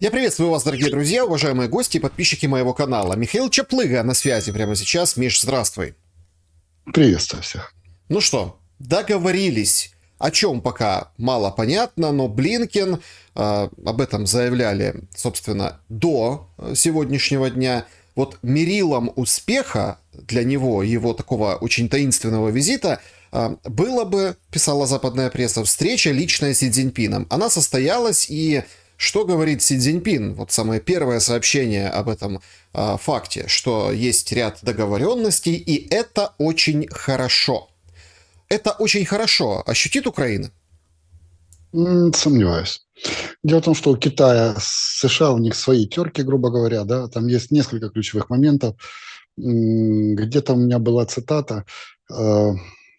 Я приветствую вас, дорогие друзья, уважаемые гости и подписчики моего канала. Михаил Чаплыга на связи прямо сейчас. Миш, здравствуй. Приветствую всех. Ну что, договорились. О чем пока мало понятно, но Блинкен об этом заявляли, собственно, до сегодняшнего дня. Вот мерилом успеха для него, его такого очень таинственного визита, было бы, писала западная пресса, встреча личная с Си Цзиньпином. Она состоялась, и что говорит Си Цзиньпин? Вот самое первое сообщение об этом факте, что есть ряд договоренностей, и это очень хорошо. Это очень хорошо. Ощутит Украина? Сомневаюсь. Дело в том, что у Китая с США у них свои терки, грубо говоря, да, там есть несколько ключевых моментов. Где-то у меня была цитата,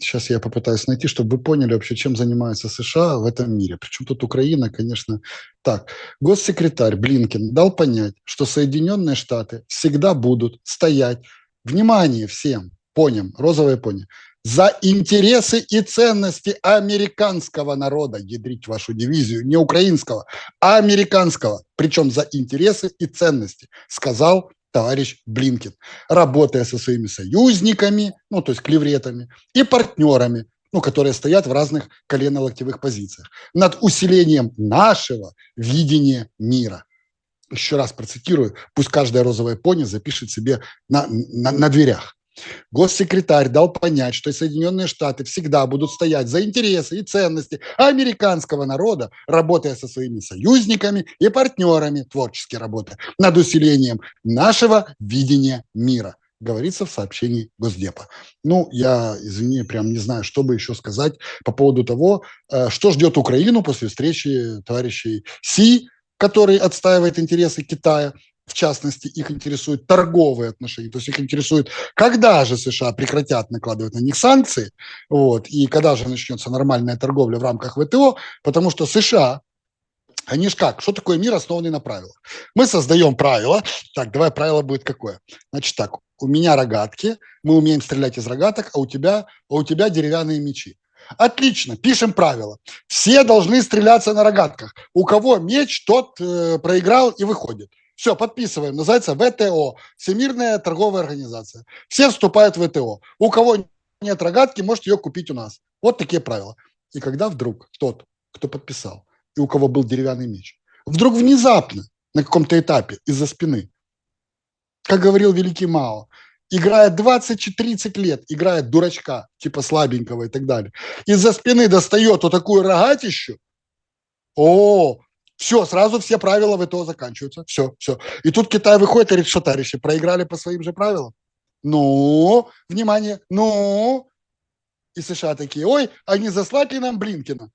сейчас я попытаюсь найти, чтобы вы поняли вообще, чем занимаются США в этом мире. Причем тут Украина, конечно, так. Госсекретарь Блинкен дал понять, что Соединенные Штаты всегда будут стоять, внимание всем, поням, розовые пони, за интересы и ценности американского народа, ядрить вашу дивизию, не украинского, а американского, причем за интересы и ценности, сказал товарищ Блинкен, работая со своими союзниками, ну, то есть клевретами, и партнерами, ну, которые стоят в разных колено-локтевых позициях, над усилением нашего видения мира. Еще раз процитирую, пусть каждая розовая пони запишет себе на дверях. Госсекретарь дал понять, что Соединенные Штаты всегда будут стоять за интересы и ценности американского народа, работая со своими союзниками и партнерами, творчески работая, над усилением нашего видения мира. Говорится в сообщении Госдепа. Ну, я, извини, прям не знаю, что бы еще сказать по поводу того, что ждет Украину после встречи товарищей Си, который отстаивает интересы Китая, в частности, их интересуют торговые отношения, то есть их интересует, когда же США прекратят накладывать на них санкции, вот, и когда же начнется нормальная торговля в рамках ВТО, потому что США, они же как, что такое мир, основанный на правилах? Мы создаем правила, так, давай правило будет какое? Значит так, у меня рогатки, мы умеем стрелять из рогаток, а у тебя деревянные мечи. Отлично, пишем правила. Все должны стреляться на рогатках. У кого меч, тот проиграл и выходит. Все, подписываем. Называется ВТО, Всемирная торговая организация. Все вступают в ВТО. У кого нет рогатки, может ее купить у нас. Вот такие правила. И когда вдруг тот, кто подписал, и у кого был деревянный меч, вдруг внезапно на каком-то этапе из-за спины, как говорил великий Мао, играет 20-30 лет, играет дурачка, типа слабенького и так далее, из-за спины достает вот такую рогатищу, все, сразу все правила ВТО заканчиваются, все. И тут Китай выходит и говорит, что товарищи, проиграли по своим же правилам. Ну, внимание, ну, и США такие, ой, а не заслать ли нам Блинкина?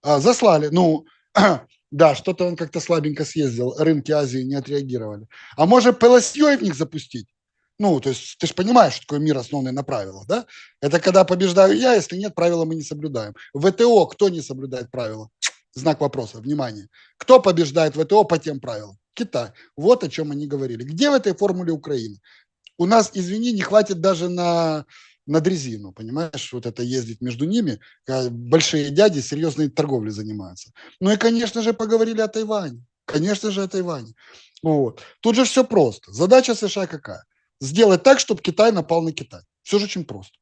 Заслали, ну, да, что-то он как-то слабенько съездил, рынки Азии не отреагировали. А может, ПЛС-й в них запустить? Ну, то есть ты же понимаешь, что такое мир, основанный на правилах, да? Это когда побеждаю я, если нет, правила мы не соблюдаем. В ВТО кто не соблюдает правила? Знак вопроса, внимание. Кто побеждает в ВТО по тем правилам? Китай. Вот о чем они говорили. Где в этой формуле Украина? У нас, извини, не хватит даже на дрезину, понимаешь, вот это ездить между ними, большие дяди серьезной торговлей занимаются. Ну и, конечно же, поговорили о Тайване. Конечно же, о Тайване. Вот. Тут же все просто. Задача США какая? Сделать так, чтобы Китай напал на Китай. Все же очень просто.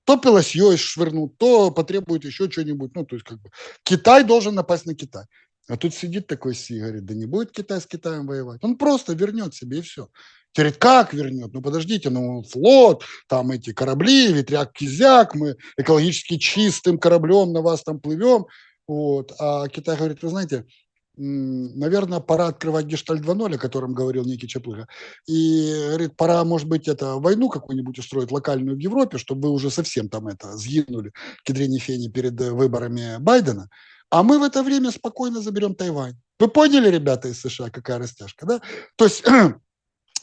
То пилосьей швырнут, то потребует еще что-нибудь. Ну, то есть, как бы, Китай должен напасть на Китай. А тут сидит такой Си и говорит, да не будет Китай с Китаем воевать. Он просто вернет себе и все. Говорит, как вернет? Ну, подождите, ну, флот, там эти корабли, ветряк-кизяк, мы экологически чистым кораблем на вас там плывем. Вот. А Китай говорит, вы знаете, наверное, пора открывать Гештальт 2.0, о котором говорил некий Чаплыга. И говорит, пора, может быть, это войну какую-нибудь устроить локальную в Европе, чтобы вы уже совсем там это сгинули кедрени фени перед выборами Байдена. А мы в это время спокойно заберем Тайвань. Вы поняли, ребята из США, какая растяжка, да? То есть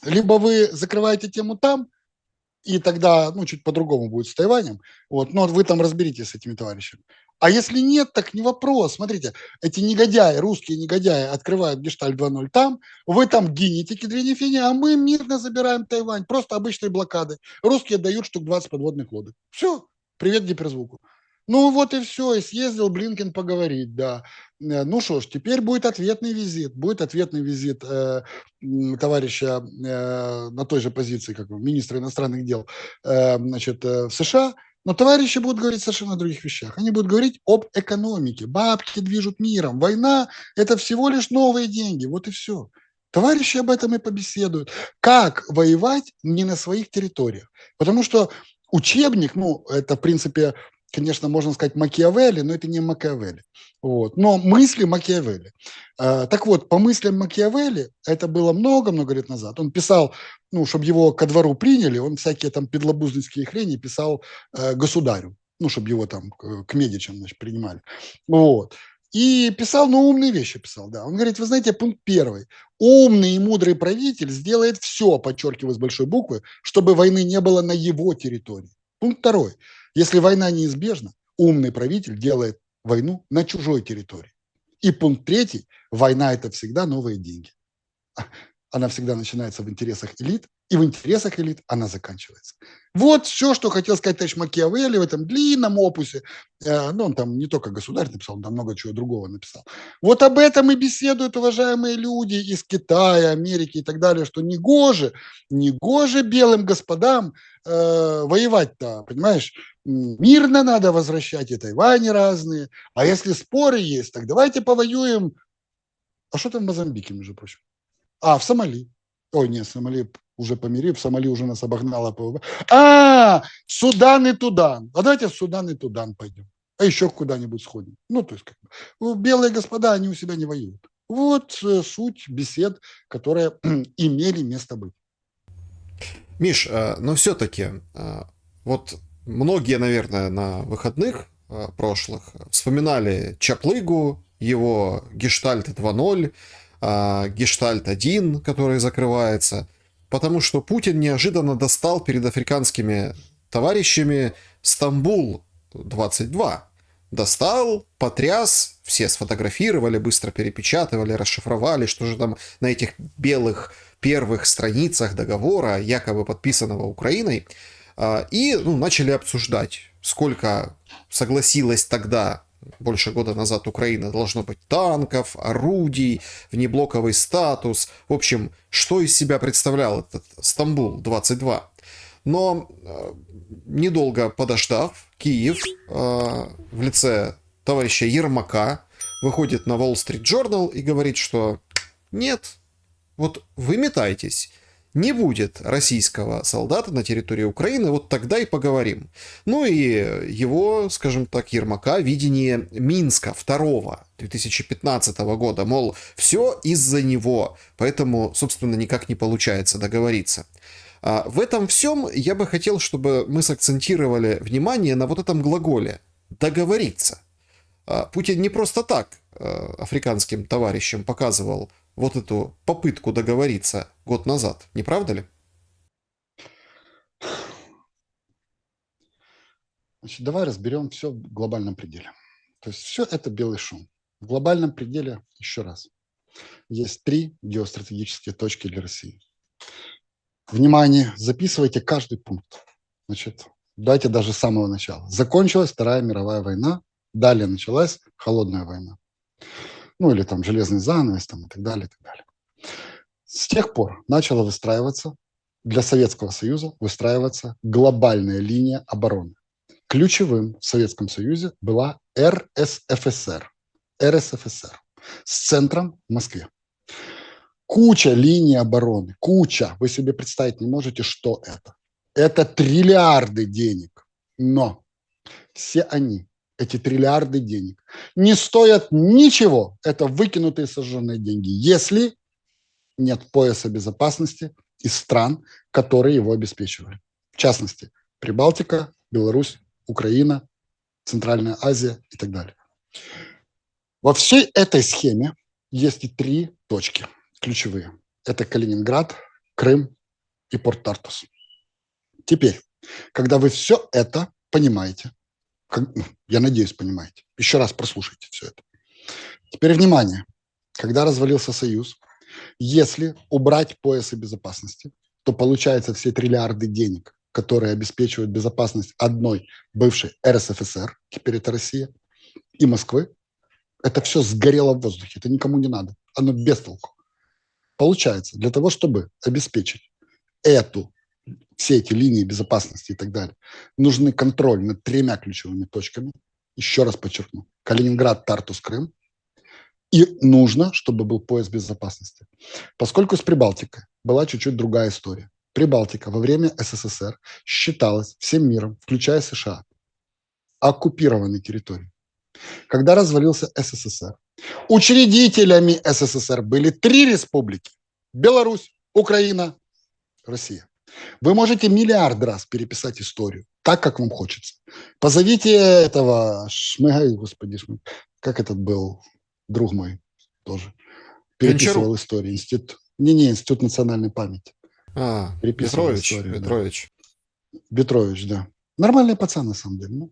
либо вы закрываете тему там, и тогда, ну, чуть по-другому будет с Тайванем, вот, но вы там разберитесь с этими товарищами. А если нет, так не вопрос. Смотрите, эти негодяи, русские негодяи открывают Гештальт 2.0 там, вы там гинете, кедрени фини, а мы мирно забираем Тайвань, просто обычной блокады. Русские дают штук 20 подводных лодок. Все, привет гиперзвуку. Ну вот и все, и съездил Блинкен поговорить, да. Ну что ж, теперь будет ответный визит. Будет ответный визит товарища на той же позиции, как министра иностранных дел, значит, в США. Но товарищи будут говорить совершенно о других вещах. Они будут говорить об экономике. Бабки движут миром. Война – это всего лишь новые деньги. Вот и все. Товарищи об этом и побеседуют. Как воевать не на своих территориях? Потому что учебник, ну, это, в принципе, конечно, можно сказать Макиавелли, но это не Макиавелли. Вот. Но мысли Макиавелли. Так вот, по мыслям Макиавелли, это было много-много лет назад, он писал, ну, чтобы его ко двору приняли, он всякие там педлобузнические хрени писал государю, ну, чтобы его там к Медичам, значит, принимали. Вот. И писал, ну, умные вещи писал, да. Он говорит, вы знаете, пункт первый. Умный и мудрый правитель сделает все, подчеркиваю с большой буквы, чтобы войны не было на его территории. Пункт второй. Если война неизбежна, умный правитель делает войну на чужой территории. И пункт третий. Война – это всегда новые деньги. Она всегда начинается в интересах элит, и в интересах элит она заканчивается. Вот все, что хотел сказать товарищ Макиавелли в этом длинном опусе. Ну, он там не только государь написал, он там много чего другого написал. Вот об этом и беседуют уважаемые люди из Китая, Америки и так далее, что негоже белым господам воевать-то, понимаешь? Мирно надо возвращать, и Тайвани разные. А если споры есть, так давайте повоюем. А что там в Мозамбике, между прочим? В Сомали. Ой, нет, Сомали уже помирив, Сомали уже нас обогнала. Судан и Тудан. А давайте в Судан и Тудан пойдем. А еще куда-нибудь сходим. Ну, то есть, как бы, белые господа, они у себя не воюют. Вот суть бесед, которые имели место быть. Миш, но все-таки, вот многие, наверное, на выходных прошлых вспоминали Чаплыгу, его Гештальт 2.0, Гештальт 1, который закрывается, потому что Путин неожиданно достал перед африканскими товарищами Стамбул 22. Достал, потряс, все сфотографировали, быстро перепечатывали, расшифровали, что же там на этих белых первых страницах договора, якобы подписанного Украиной, и начали обсуждать, сколько согласилась тогда, больше года назад, Украина, должно быть танков, орудий, внеблоковый статус, в общем, что из себя представлял этот Стамбул-22. Но недолго подождав, Киев в лице товарища Ермака выходит на Wall Street Journal и говорит, что нет, вот вы метайтесь, не будет российского солдата на территории Украины, вот тогда и поговорим. Ну и его, скажем так, Ермака, видение Минска 2 2015 года, мол, все из-за него, поэтому, собственно, никак не получается договориться. В этом всем я бы хотел, чтобы мы сакцентировали внимание на вот этом глаголе «договориться». Путин не просто так африканским товарищам показывал вот эту попытку договориться год назад, не правда ли? Значит, давай разберем все в глобальном пределе. То есть все это белый шум. В глобальном пределе, еще раз, есть 3 геостратегические точки для России. Внимание, записывайте каждый пункт. Значит, давайте даже с самого начала. Закончилась Вторая мировая война, далее началась Холодная война. Ну, или там железный занавес, там, и так далее, и так далее. С тех пор начала выстраиваться, для Советского Союза выстраиваться глобальная линия обороны. Ключевым в Советском Союзе была РСФСР. РСФСР. С центром в Москве. Куча линий обороны. Куча. Вы себе представить не можете, что это. Это триллиарды денег. Но все они, эти триллиарды денег, не стоят ничего. Это выкинутые сожженные деньги, если нет пояса безопасности из стран, которые его обеспечивали. В частности, Прибалтика, Беларусь, Украина, Центральная Азия и так далее. Во всей этой схеме есть и 3 точки ключевые. Это Калининград, Крым и Порт-Тартус. Теперь, когда вы все это понимаете, я надеюсь, понимаете, еще раз прослушайте все это. Теперь внимание. Когда развалился Союз, если убрать поясы безопасности, то получается все триллиарды денег, которые обеспечивают безопасность одной бывшей РСФСР, теперь это Россия, и Москвы, это все сгорело в воздухе, это никому не надо, оно без толку. Получается, для того, чтобы обеспечить все эти линии безопасности и так далее, нужны контроль над 3 ключевыми точками. Еще раз подчеркну. Калининград, Тартус, Крым. И нужно, чтобы был пояс безопасности. Поскольку с Прибалтикой была чуть-чуть другая история. Прибалтика во время СССР считалась всем миром, включая США, оккупированной территорией. Когда развалился СССР, учредителями СССР были 3 республики. Беларусь, Украина, Россия. Вы можете миллиард раз переписать историю так, как вам хочется. Позовите этого Шмыгай, господи, как этот был друг мой тоже. Переписывал историю. Институт национальной памяти. Переписывал историю. Петрович. Да. Петрович, да. Нормальный пацан, на самом деле. Ну,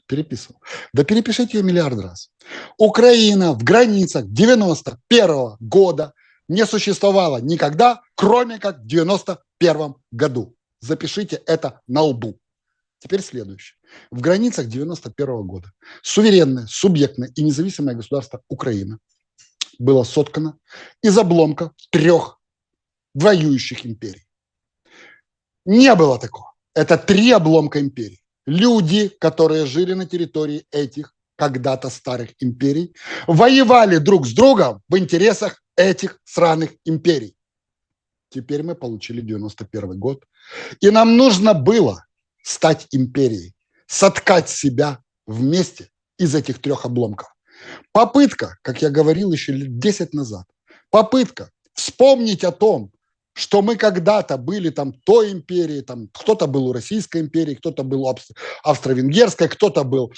переписывал. Да перепишите ее миллиард раз. Украина в границах 91 года не существовала никогда, кроме как в 91 году. Запишите это на лбу. Теперь следующее. В границах 91 года суверенное, субъектное и независимое государство Украина было соткано из обломков 3 воюющих империй. Не было такого. Это 3 обломка империй. Люди, которые жили на территории этих когда-то старых империй, воевали друг с другом в интересах этих сраных империй. Теперь мы получили 91 год, и нам нужно было стать империей, соткать себя вместе из этих 3 обломков. Попытка, как я говорил еще лет 10 назад, попытка вспомнить о том, что мы когда-то были там той империей, там кто-то был у Российской империи, кто-то был у Австро-Венгерской, кто-то был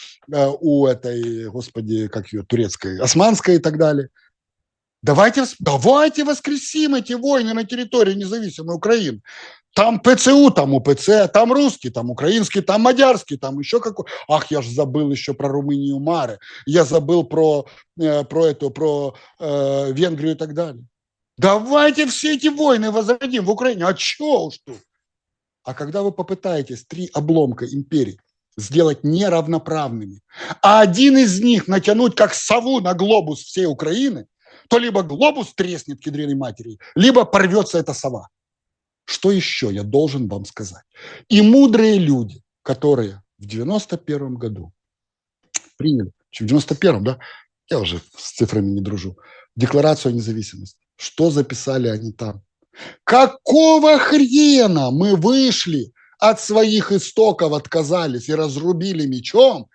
у этой, господи, как ее, турецкой, османской и так далее. Давайте воскресим эти войны на территории независимой Украины. Там ПЦУ, там УПЦ, там русский, там украинский, там мадярский, там еще какой. Ах, я же забыл еще про Румынию, Мары. Я забыл про Венгрию и так далее. Давайте все эти войны возродим в Украине. А чего уж тут? А когда вы попытаетесь 3 обломка империй сделать неравноправными, а один из них натянуть как сову на глобус всей Украины, то либо глобус треснет к ядреной матери, либо порвется эта сова. Что еще я должен вам сказать? И мудрые люди, которые в 91 году приняли, в 91-м, да, я уже с цифрами не дружу, Декларацию о независимости. Что записали они там? Какого хрена мы вышли от своих истоков, отказались и разрубили мечом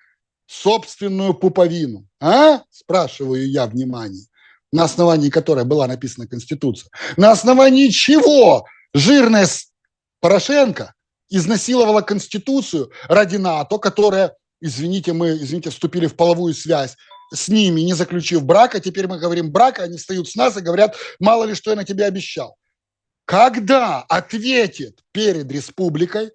собственную пуповину? А? Спрашиваю я внимание. На основании которой была написана Конституция. На основании чего жирная Порошенко изнасиловала Конституцию ради НАТО, которая, извините, вступили в половую связь с ними, не заключив брак, а теперь мы говорим брак, они встают с нас и говорят, мало ли что я на тебя обещал. Когда ответит перед республикой,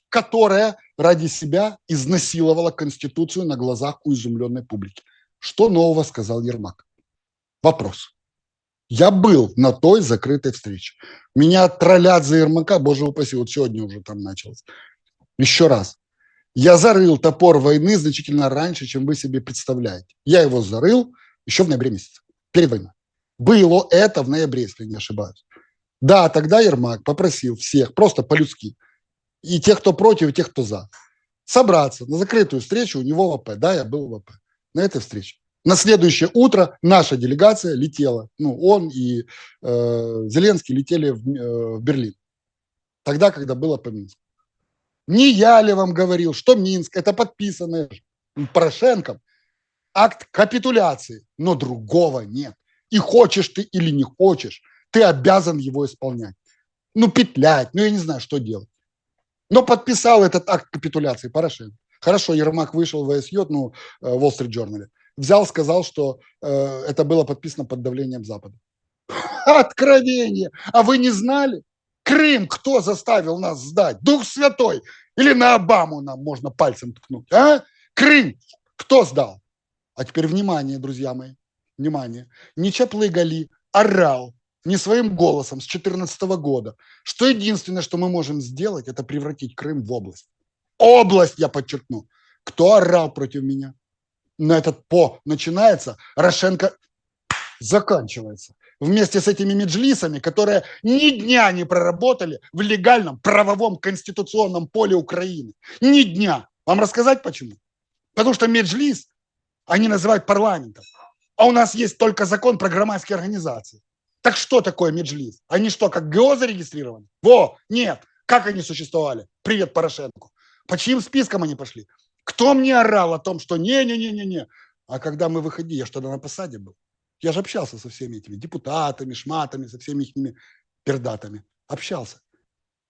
которая ради себя изнасиловала Конституцию на глазах у изумленной публики? Что нового сказал Ермак? Вопрос. Я был на той закрытой встрече. Меня троллят за Ермака, боже упаси, вот сегодня уже там началось. Еще раз. Я зарыл топор войны значительно раньше, чем вы себе представляете. Я его зарыл еще в ноябре месяце, перед войной. Было это в ноябре, если не ошибаюсь. Да, тогда Ермак попросил всех, просто по-людски, и тех, кто против, и тех, кто за, собраться на закрытую встречу у него в АП. Да, я был в АП на этой встрече. На следующее утро наша делегация летела, он и Зеленский летели в Берлин. Тогда, когда было по Минску. Не я ли вам говорил, что Минск – это подписанный Порошенком акт капитуляции, но другого нет. И хочешь ты или не хочешь, ты обязан его исполнять. Петлять, я не знаю, что делать. Но подписал этот акт капитуляции Порошенко. Хорошо, Ермак вышел в ВСЙ, в Wall Street Journal, взял, сказал, что это было подписано под давлением Запада. Откровение! А вы не знали? Крым кто заставил нас сдать? Дух Святой? Или на Обаму нам можно пальцем ткнуть? А? Крым кто сдал? А теперь внимание, друзья мои, внимание. Не Чаплыгали орал не своим голосом с 2014 года, что единственное, что мы можем сделать, это превратить Крым в область. Область, я подчеркну. Кто орал против меня? На этот «по» начинается, Порошенко заканчивается. Вместе с этими меджлисами, которые ни дня не проработали в легальном правовом конституционном поле Украины. Ни дня. Вам рассказать почему? Потому что меджлис они называют парламентом. А у нас есть только закон про громадские организации. Так что такое меджлис? Они что, как ГО зарегистрированы? Нет. Как они существовали? Привет Порошенко. По чьим спискам они пошли? Кто мне орал о том, что не-не-не-не-не? А когда мы выходили, я что, на посаде был? Я же общался со всеми этими депутатами, шматами, со всеми их пердатами. Общался.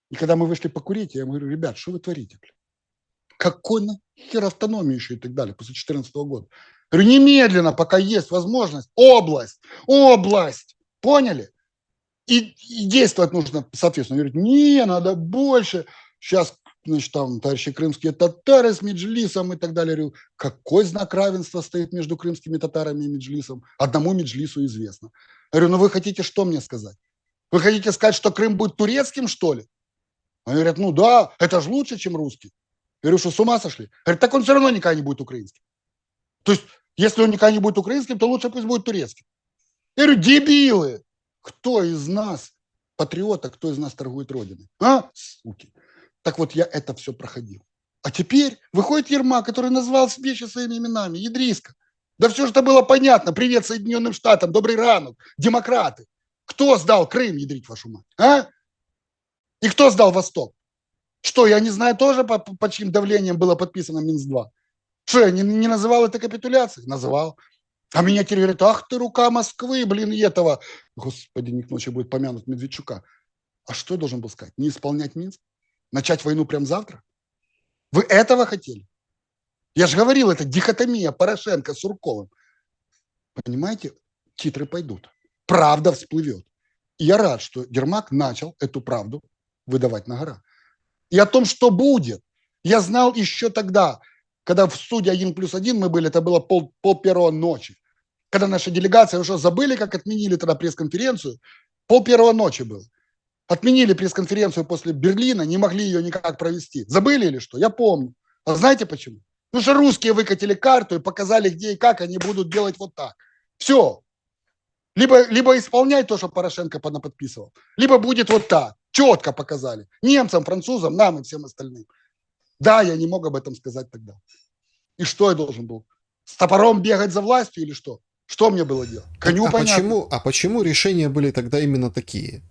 И когда мы вышли покурить, я ему говорю, ребят, что вы творите? Какой нахер автономию еще и так далее после 2014 года? Я говорю, немедленно, пока есть возможность, область, поняли? И действовать нужно соответственно. Говорит, не, надо больше. Сейчас, значит, там товарищи крымские татары с меджлисом и так далее. Я говорю, какой знак равенства стоит между крымскими татарами и меджлисом? Одному меджлису известно. Я говорю, ну вы хотите что мне сказать? Вы хотите сказать, что Крым будет турецким, что ли? Они говорят, ну да, это же лучше, чем русский. Я говорю, что с ума сошли? Говорят, так он все равно никогда не будет украинским. То есть, если он никогда не будет украинским, то лучше пусть будет турецким. Я говорю, дебилы! Кто из нас патриот, а кто из нас торгует родиной? А, суки. Так вот, я это все проходил. А теперь выходит Ермак, который назвал вещи своими именами. Едриска. Да все же это было понятно. Привет Соединенным Штатам, добрый ранок, демократы. Кто сдал Крым, ядрить вашу мать? А? И кто сдал Восток? Что, я не знаю тоже, по чьим давлением было подписано Минск-2? Что, я не называл это капитуляцией? Называл. А меня теперь говорят, ах ты, рука Москвы, блин, и этого. Господи, не к ночи будет помянут Медведчука. А что я должен был сказать? Не исполнять Минск? Начать войну прямо завтра? Вы этого хотели? Я же говорил, это дихотомия Порошенко с Сурковым. Понимаете, титры пойдут. Правда всплывет. И я рад, что Ермак начал эту правду выдавать на гора. И о том, что будет, я знал еще тогда, когда в студии 1+1 мы были, это было пол первого ночи. Когда наша делегация, уже забыли, как отменили тогда пресс-конференцию, пол первого ночи было. Отменили пресс-конференцию после Берлина, не могли ее никак провести. Забыли или что? Я помню. А знаете почему? Потому что русские выкатили карту и показали, где и как они будут делать вот так. Все. Либо исполняй то, что Порошенко подписывал, либо будет вот так. Четко показали. Немцам, французам, нам и всем остальным. Да, я не мог об этом сказать тогда. И что я должен был? С топором бегать за властью или что? Что мне было делать? Коню понятно. Почему решения были тогда именно такие?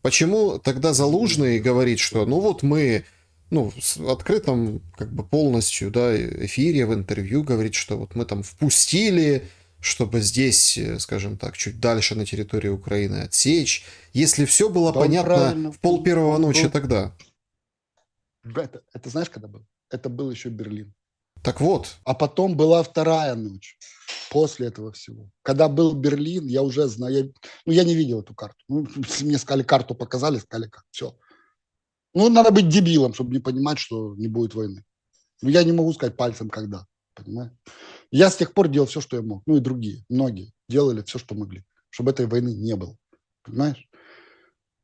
Почему тогда Залужный говорит, что ну вот мы, ну, в открытом как бы полностью, да, эфире, в интервью говорит, что вот мы там впустили, чтобы здесь, скажем так, чуть дальше на территории Украины отсечь, если все было понятно в пол первого ночи тогда? Это знаешь, когда было? Это был еще Берлин. Так вот. А потом была вторая ночь после этого всего. Когда был Берлин, я уже знаю, я не видел эту карту. Мне сказали, карту показали, сказали, как, все. Надо быть дебилом, чтобы не понимать, что не будет войны. Я не могу сказать пальцем, когда, понимаешь? Я с тех пор делал все, что я мог. И другие, многие делали все, что могли, чтобы этой войны не было, понимаешь?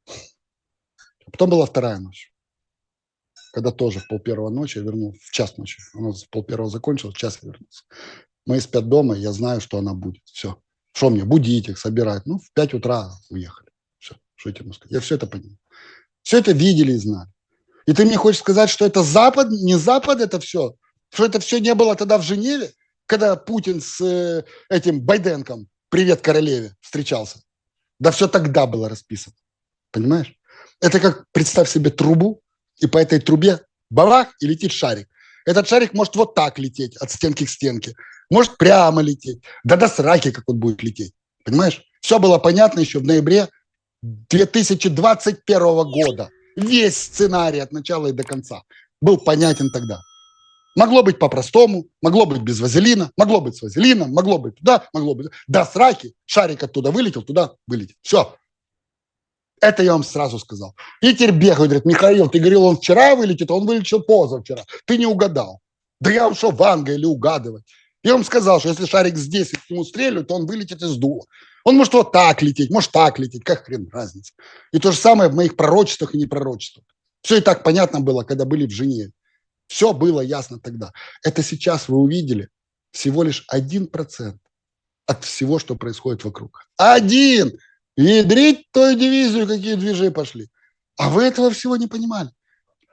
А потом была вторая ночь. Когда тоже в пол первого ночи я вернулся, в час ночи. У нас в пол первого закончилось, в час я вернулся. Мои спят дома, я знаю, что она будет. Все. Что мне, будить их, собирать? В 5 утра уехали. Все, что я тебе могу сказать? Я все это понимаю. Все это видели и знали. И ты мне хочешь сказать, что это Запад, не Запад это все? Что это все не было тогда в Женеве, когда Путин с этим Байденком, привет королеве, встречался? Да все тогда было расписано. Понимаешь? Это как, представь себе трубу, и по этой трубе бабах, и летит шарик. Этот шарик может вот так лететь от стенки к стенке, может прямо лететь, да до сраки, как он будет лететь. Понимаешь? Все было понятно еще в ноябре 2021 года. Весь сценарий от начала и до конца был понятен тогда. Могло быть по-простому, могло быть без вазелина, могло быть с вазелином, могло быть туда, могло быть... До сраки шарик оттуда вылетел, туда вылетел. Все. Это я вам сразу сказал. И теперь бегают, говорят, Михаил, ты говорил, он вчера вылетит, а он вылетел позавчера. Ты не угадал. Да я ушел в Англию или угадывать. Я вам сказал, что если шарик здесь и к нему стреляют, то он вылетит из дула. Он может вот так лететь, может так лететь, как хрен разница. И то же самое в моих пророчествах и непророчествах. Все и так понятно было, когда были в Женеве. Все было ясно тогда. Это сейчас вы увидели всего лишь 1% от всего, что происходит вокруг. Один! Ядрить твою дивизию, какие движи пошли. А вы этого всего не понимали.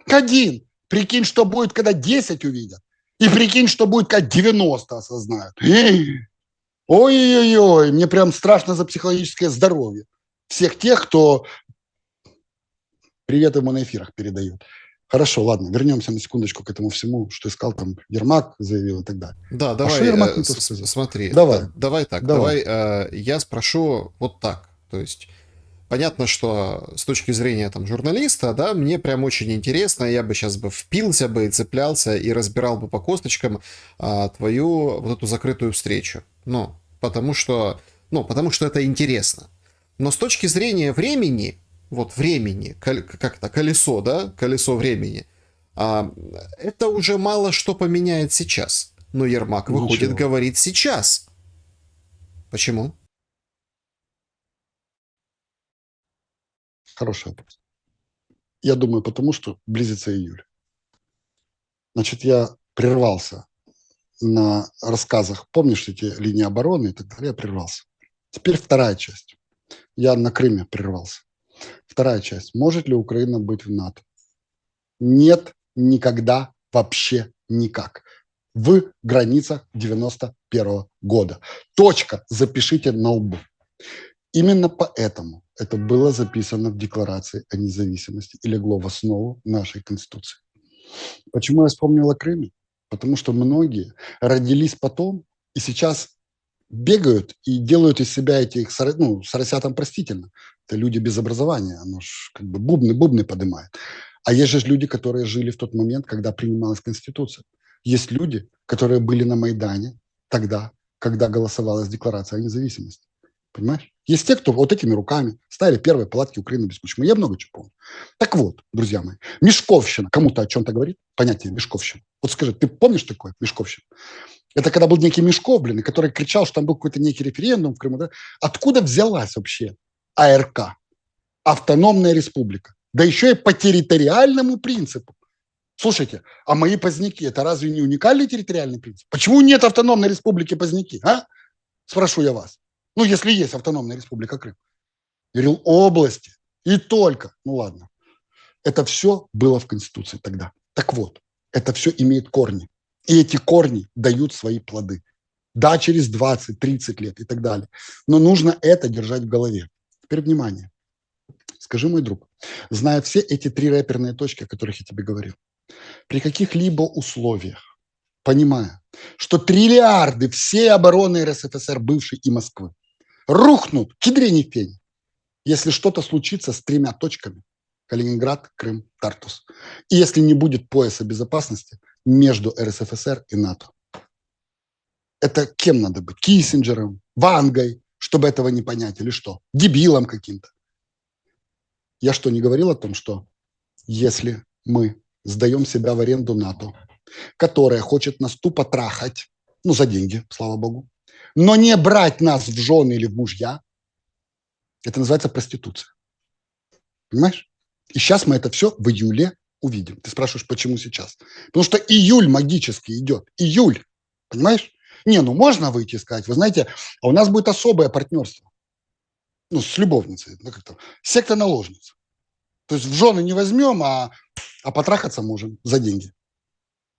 Один. Прикинь, что будет, когда 10 увидят. И прикинь, что будет, когда 90 осознают. Ой-ой-ой, мне прям страшно за психологическое здоровье всех тех, кто привет ему на эфирах передает. Хорошо, ладно, вернемся на секундочку к этому всему, что искал там Ермак, заявил и так далее. Да, А что давай, Ермак не то сказал? смотри, Давай, давай так, давай. я спрошу вот так, то есть понятно, что с точки зрения там журналиста, да, мне прям очень интересно, я бы сейчас бы впился бы и цеплялся и разбирал бы по косточкам твою вот эту закрытую встречу, потому что это интересно. Но с точки зрения времени, вот времени, как-то колесо, да, колесо времени, а, это уже мало что поменяет сейчас. Но Ермак выходит, Ничего. говорит сейчас. Почему? Хороший вопрос. Я думаю, потому что близится июль. Значит, я прервался на рассказах. Помнишь эти линии обороны и так далее? Я прервался. Теперь вторая часть. Я на Крыме прервался. Вторая часть. Может ли Украина быть в НАТО? Нет, никогда, вообще никак. В границах 91 года. Точка. Запишите на лбу. Именно поэтому это было записано в Декларации о независимости и легло в основу нашей Конституции. Почему я вспомнил о Крыме? Потому что многие родились потом и сейчас бегают и делают из себя этих, соросятам простительно. Это люди без образования, оно ж как бы бубны поднимает. А есть же люди, которые жили в тот момент, когда принималась Конституция. Есть люди, которые были на Майдане тогда, когда голосовалась Декларация о независимости. Понимаешь? Есть те, кто вот этими руками ставили первые палатки Украины без Кучмы. Я много чего помню. Так вот, друзья мои, Мешковщина кому-то о чем-то говорит? Понятие Мешковщина. Вот скажи, ты помнишь такое Мешковщина? Это когда был некий Мешков, блин, который кричал, что там был какой-то некий референдум в Крыму. Да? Откуда взялась вообще АРК? Автономная республика. Да еще и по территориальному принципу. Слушайте, а мои Поздняки – это разве не уникальный территориальный принцип? Почему нет автономной республики Поздняки, а? Спрошу я вас. Ну, если есть автономная республика Крым. Я говорил, области и только. Ну, ладно. Это все было в Конституции тогда. Так вот, это все имеет корни. И эти корни дают свои плоды. Да, через 20-30 лет и так далее. Но нужно это держать в голове. Теперь внимание. Скажи, мой друг, зная все эти 3 рэперные точки, о которых я тебе говорил, при каких-либо условиях, понимая, что триллиарды всей обороны РСФСР бывшей и Москвы рухнут к ядрене пень, если что-то случится с 3 точками: Калининград, Крым, Тартус. И если не будет пояса безопасности между РСФСР и НАТО. Это кем надо быть? Киссинджером, Вангой, чтобы этого не понять, или что? Дебилом каким-то. Я что, не говорил о том, что если мы сдаем себя в аренду НАТО, которая хочет нас тупо трахать, ну, за деньги, слава богу, но не брать нас в жены или в мужья, это называется проституция. Понимаешь? И сейчас мы это все в июле увидим. Ты спрашиваешь, почему сейчас? Потому что июль магически идет. Июль. Понимаешь? Не, ну можно выйти и сказать, вы знаете, а у нас будет особое партнерство. Ну, с любовницей. Ну, как-то. Секта наложниц. То есть в жены не возьмем, а потрахаться можем за деньги.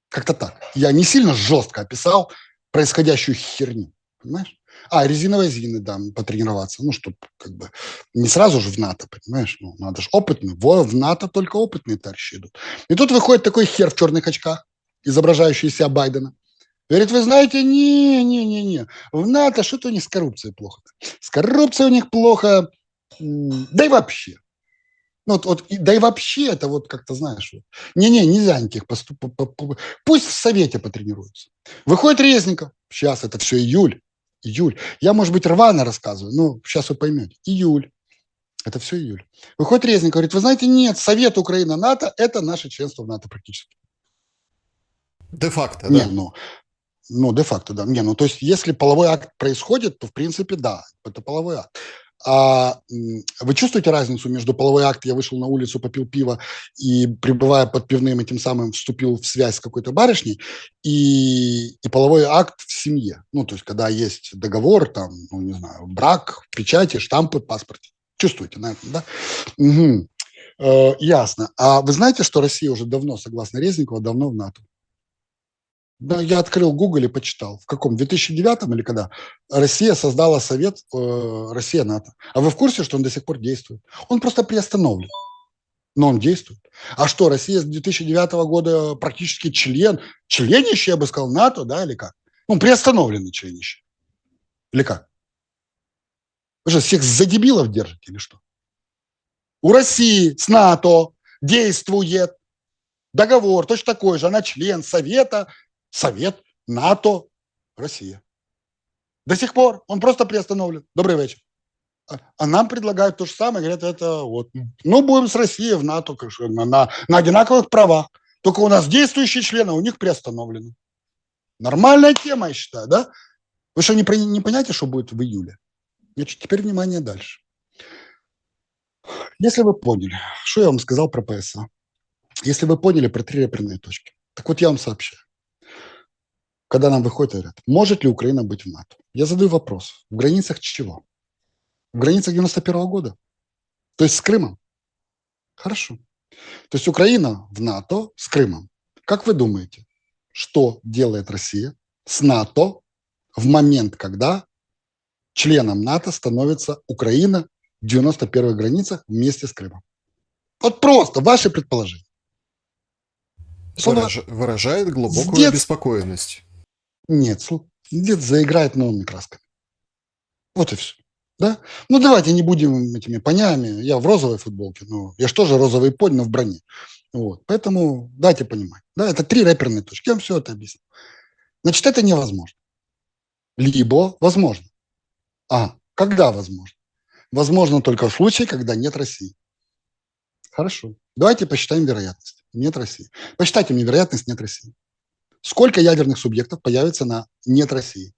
Как-то так. Я не сильно жестко описал происходящую херню. Понимаешь? Резиновозины, да, потренироваться. Ну, чтобы как бы не сразу же в НАТО, понимаешь? Ну, надо же опытный. В НАТО только опытные товарищи идут. И тут выходит такой хер в черных очках, изображающий себя Байдена. Говорит, вы знаете, не. В НАТО что-то у них с коррупцией плохо. С коррупцией у них плохо. Да и вообще. Да и вообще это вот как-то, знаешь, вот. Нельзя никаких пусть в Совете потренируются. Выходит Резников. Сейчас это все июль. Я, может быть, рвано рассказываю, но сейчас вы поймете. Июль. Это все июль. Выходит Резников, говорит, вы знаете, нет, Совет Украина-НАТО – это наше членство в НАТО практически. Де-факто, Не, да. ну, Ну, де-факто, да. Не, ну, то есть, если половой акт происходит, то, в принципе, да, это половой акт. Вы чувствуете разницу между половой акт, я вышел на улицу, попил пиво и, пребывая под пивным, и тем самым вступил в связь с какой-то барышней, и половой акт в семье? Ну, то есть, когда есть договор, там, ну, не знаю, брак, печати, штампы в паспорте. Чувствуете, наверное, да? Угу. Ясно. А вы знаете, что Россия уже давно, согласно Резникова, давно в НАТО? Да, я открыл Google и почитал. В каком? 2009 или когда? Россия создала Совет Россия-НАТО. А вы в курсе, что он до сих пор действует? Он просто приостановлен, но он действует. А что, Россия с 2009 года практически членище, я бы сказал, НАТО, да, или как? Ну, приостановленный членище. Или как? Вы же всех за дебилов держите или что? У России с НАТО действует договор точно такой же. Она член Совет НАТО Россия. До сих пор он просто приостановлен. Добрый вечер. А нам предлагают то же самое, говорят, это вот, ну, будем с Россией в НАТО на одинаковых правах. Только у нас действующие члены, а у них приостановлены. Нормальная тема, я считаю, да? Вы что, не понимаете, что будет в июле? Значит, теперь внимание дальше. Если вы поняли, что я вам сказал про ПСА, если вы поняли про 3 реперные точки, так вот я вам сообщаю. Когда нам выходят, говорят, может ли Украина быть в НАТО? Я задаю вопрос, в границах чего? В границах 91 года? То есть с Крымом? Хорошо. То есть Украина в НАТО с Крымом. Как вы думаете, что делает Россия с НАТО в момент, когда членом НАТО становится Украина в 91-х границах вместе с Крымом? Вот просто ваши предположения. Выражает глубокую Дед... обеспокоенность. Нет, дед заиграет новыми красками. Вот и все. Да? Ну, давайте не будем этими понями. Я в розовой футболке, но я же тоже розовый понь, но в броне. Вот. Поэтому дайте понимать. Да, это 3 реперные точки. Я вам все это объясню. Значит, это невозможно. Либо возможно. Когда возможно? Возможно только в случае, когда нет России. Хорошо. Давайте посчитаем вероятность. Нет России. Посчитайте мне вероятность нет России. Сколько ядерных субъектов появится на нет России?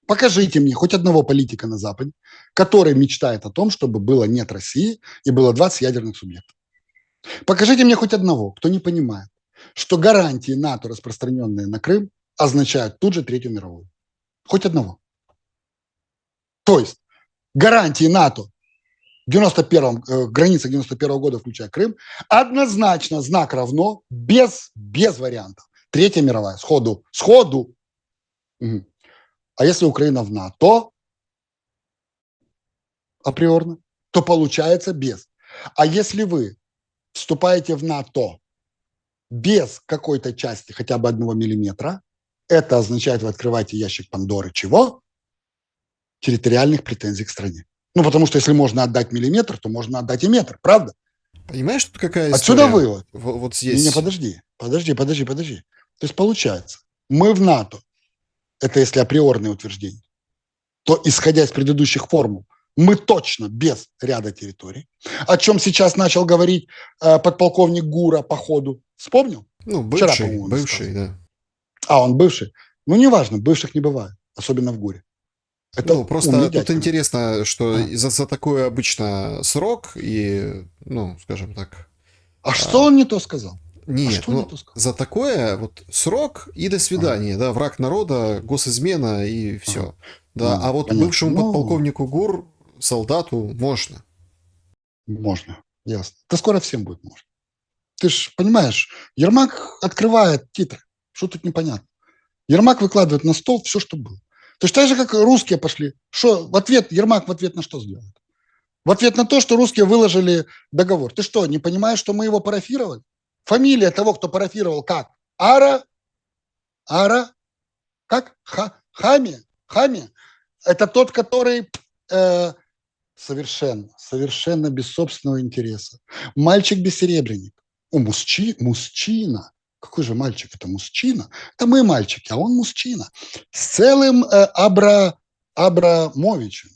Покажите мне хоть одного политика на Западе, который мечтает о том, чтобы было нет России и было 20 ядерных субъектов. Покажите мне хоть одного, кто не понимает, что гарантии НАТО, распространенные на Крым, означают тут же Третью мировую. Хоть одного. То есть гарантии НАТО в 91-м, границах 91-го года, включая Крым, однозначно знак равно, без вариантов. Третья мировая. Сходу. Угу. А если Украина в НАТО, априорно, то получается без. А если вы вступаете в НАТО без какой-то части, хотя бы 1 миллиметра, это означает, вы открываете ящик Пандоры чего? Территориальных претензий к стране. Ну, потому что если можно отдать миллиметр, то можно отдать и метр, правда? Понимаешь, тут какая история? Отсюда вывод. Вот здесь. Не, подожди. То есть получается, мы в НАТО, это если априорные утверждения, то, исходя из предыдущих формул, мы точно без ряда территорий. О чем сейчас начал говорить подполковник ГУРа по ходу. Вспомнил? Ну, бывший, да. Он бывший? Ну, неважно, бывших не бывает, особенно в ГУРе. Это ну, просто тут интересно, что за такой обычно срок и, ну, скажем так... что он не то сказал? Нет, за такое вот срок и до свидания, да, враг народа, госизмена и все. Да, а вот понятно. Бывшему подполковнику ГУР, солдату можно. Можно, ясно. Да скоро всем будет можно. Ты ж понимаешь, Ермак открывает титры, что тут непонятно. Ермак выкладывает на стол все, что было. То есть так же, как русские пошли. Что в ответ, Ермак в ответ на что сделает? В ответ на то, что русские выложили договор. Ты что, не понимаешь, что мы его парафировали? Фамилия того, кто парафировал, как? Ара? Как? Хами? Это тот, который совершенно без собственного интереса. Мальчик-бессеребренник. Мужчина. Какой же мальчик? Это мужчина. Это мы мальчики, а он мужчина. С целым Абрамовичем.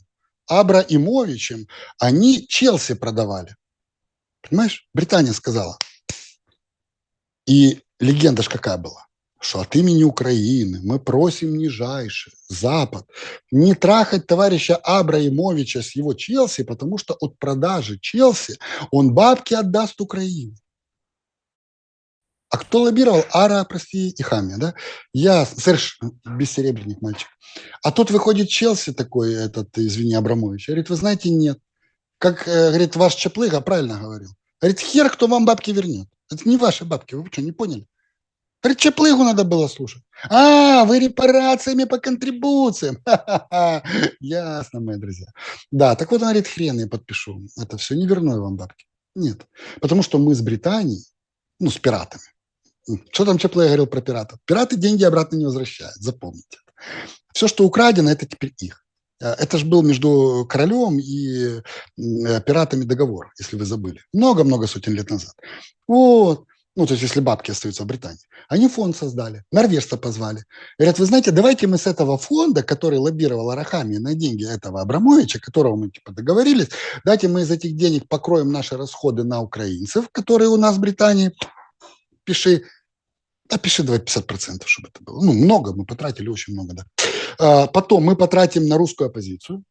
Они Челси продавали. Понимаешь? Британия сказала. И легенда ж какая была. что от имени Украины мы просим нижайше Запад не трахать товарища Абраимовича с его Челси, потому что от продажи Челси он бабки отдаст Украине. А кто лоббировал? Ара, прости, и Хамия, да? Я, Серж, бессеребренник мальчик. А тут выходит Челси такой, этот, извини, Абрамович, говорит, вы знаете, нет. Как, говорит, ваш Чаплыга правильно говорил. Говорит, хер, кто вам бабки вернет. Это не ваши бабки, вы что, не поняли? Говорит, Чаплыгу надо было слушать. А, вы репарациями по контрибуциям. Ха-ха-ха. Ясно, мои друзья. Да, так вот, он говорит, хрен я подпишу. Это все, не верну я вам бабки. Нет. Потому что мы с Британией, ну, с пиратами. Что там Чаплыга говорил про пиратов? Пираты деньги обратно не возвращают, запомните. Все, что украдено, это теперь их. Это же был между королем и пиратами договор, если вы забыли. Много-много сотен лет назад. Вот. Ну, то есть, если бабки остаются в Британии. Они фонд создали, норвежца позвали. Говорят, вы знаете, давайте мы с этого фонда, который лоббировал Арахами на деньги этого Абрамовича, которого мы типа договорились, давайте мы из этих денег покроем наши расходы на украинцев, которые у нас в Британии. Пиши, пиши давай 50%, чтобы это было. Ну, много, мы потратили очень много, да. Потом мы потратим на русскую оппозицию,